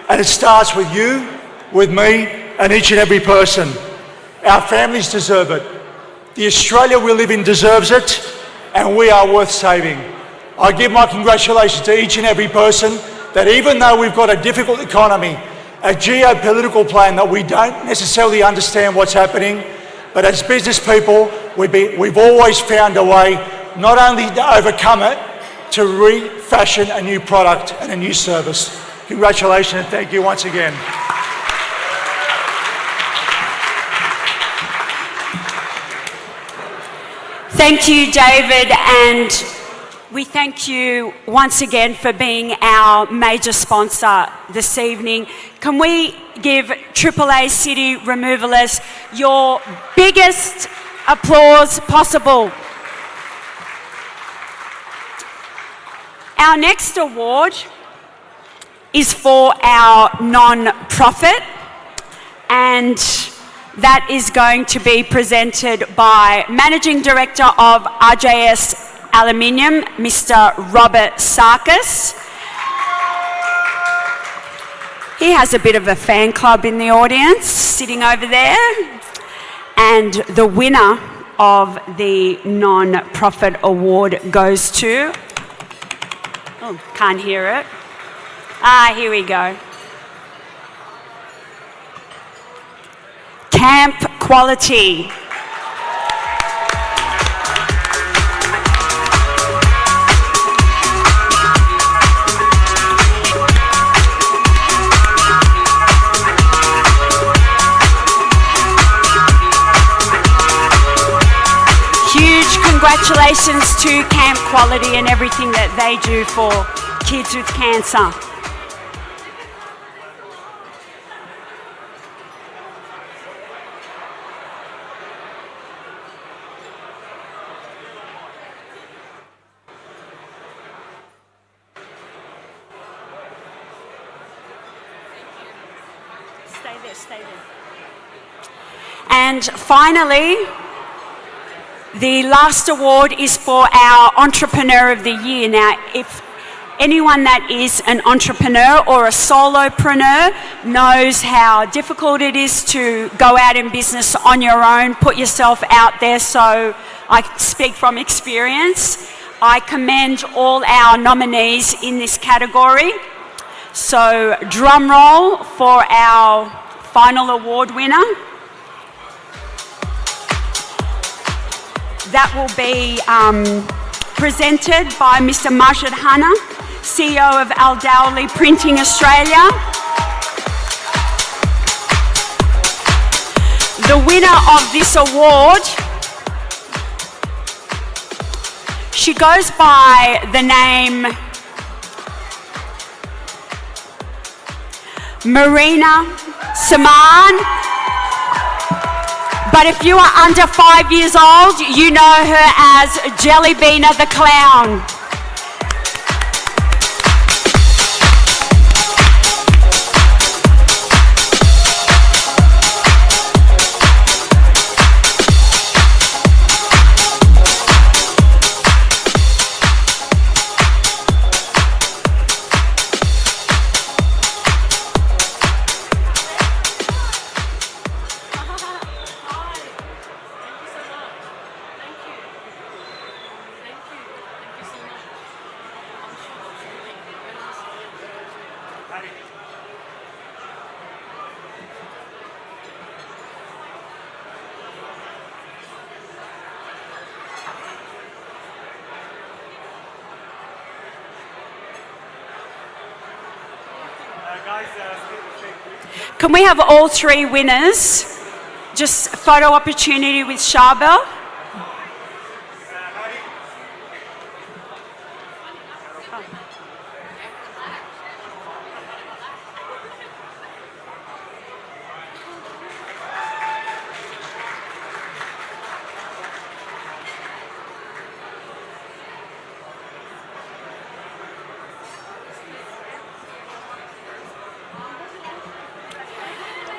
and it starts with you, with me, and each and every person. Our families deserve it. The Australia we live in deserves it, and we are worth saving. I give my congratulations to each and every person that even though we've got a difficult economy, a geopolitical plan that we don't necessarily understand what's happening, but as business people, we've always found a way not only to overcome it, to refashion a new product and a new service. Congratulations and thank you once again. Thank you, David, and we thank you once again for being our major sponsor this evening. Can we give AAA City Removalists your biggest applause possible? Our next award is for our non-profit, and that is going to be presented by Managing Director of RJS Aluminium, Mr. Robert Sarkis. He has a bit of a fan club in the audience, sitting over there. And the winner of the non-profit award goes to... Oh, can't hear it. Here we go. Camp Quality. Congratulations to Camp Quality and everything that they do for kids with cancer. Stay there. And finally, the last award is for our Entrepreneur of the Year. Now, if anyone that is an entrepreneur or a solopreneur knows how difficult it is to go out in business on your own, put yourself out there, so I speak from experience. I commend all our nominees in this category. So, drum roll for our final award winner. That will be presented by Mr. Majid Hanna, CEO of Al Dowley Printing Australia. The winner of this award, she goes by the name Marina Saman. But if you are under 5 years old, you know her as Jellybeaner the Clown. Can we have all three winners? Just photo opportunity with Charbel.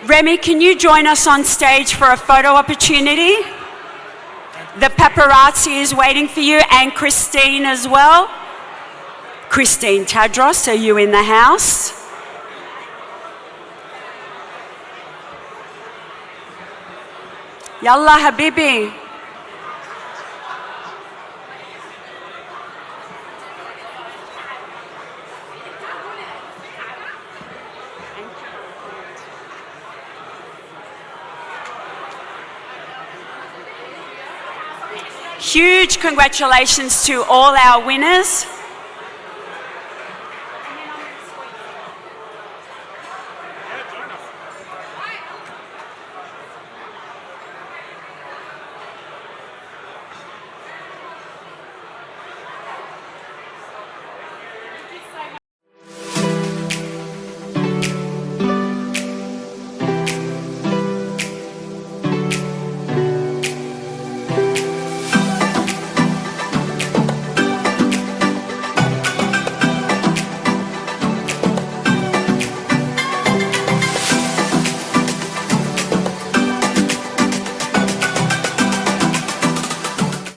Remy, can you join us on stage for a photo opportunity? The paparazzi is waiting for you, and Christine as well. Christine Tadros, are you in the house? Yalla Habibi. Huge congratulations to all our winners.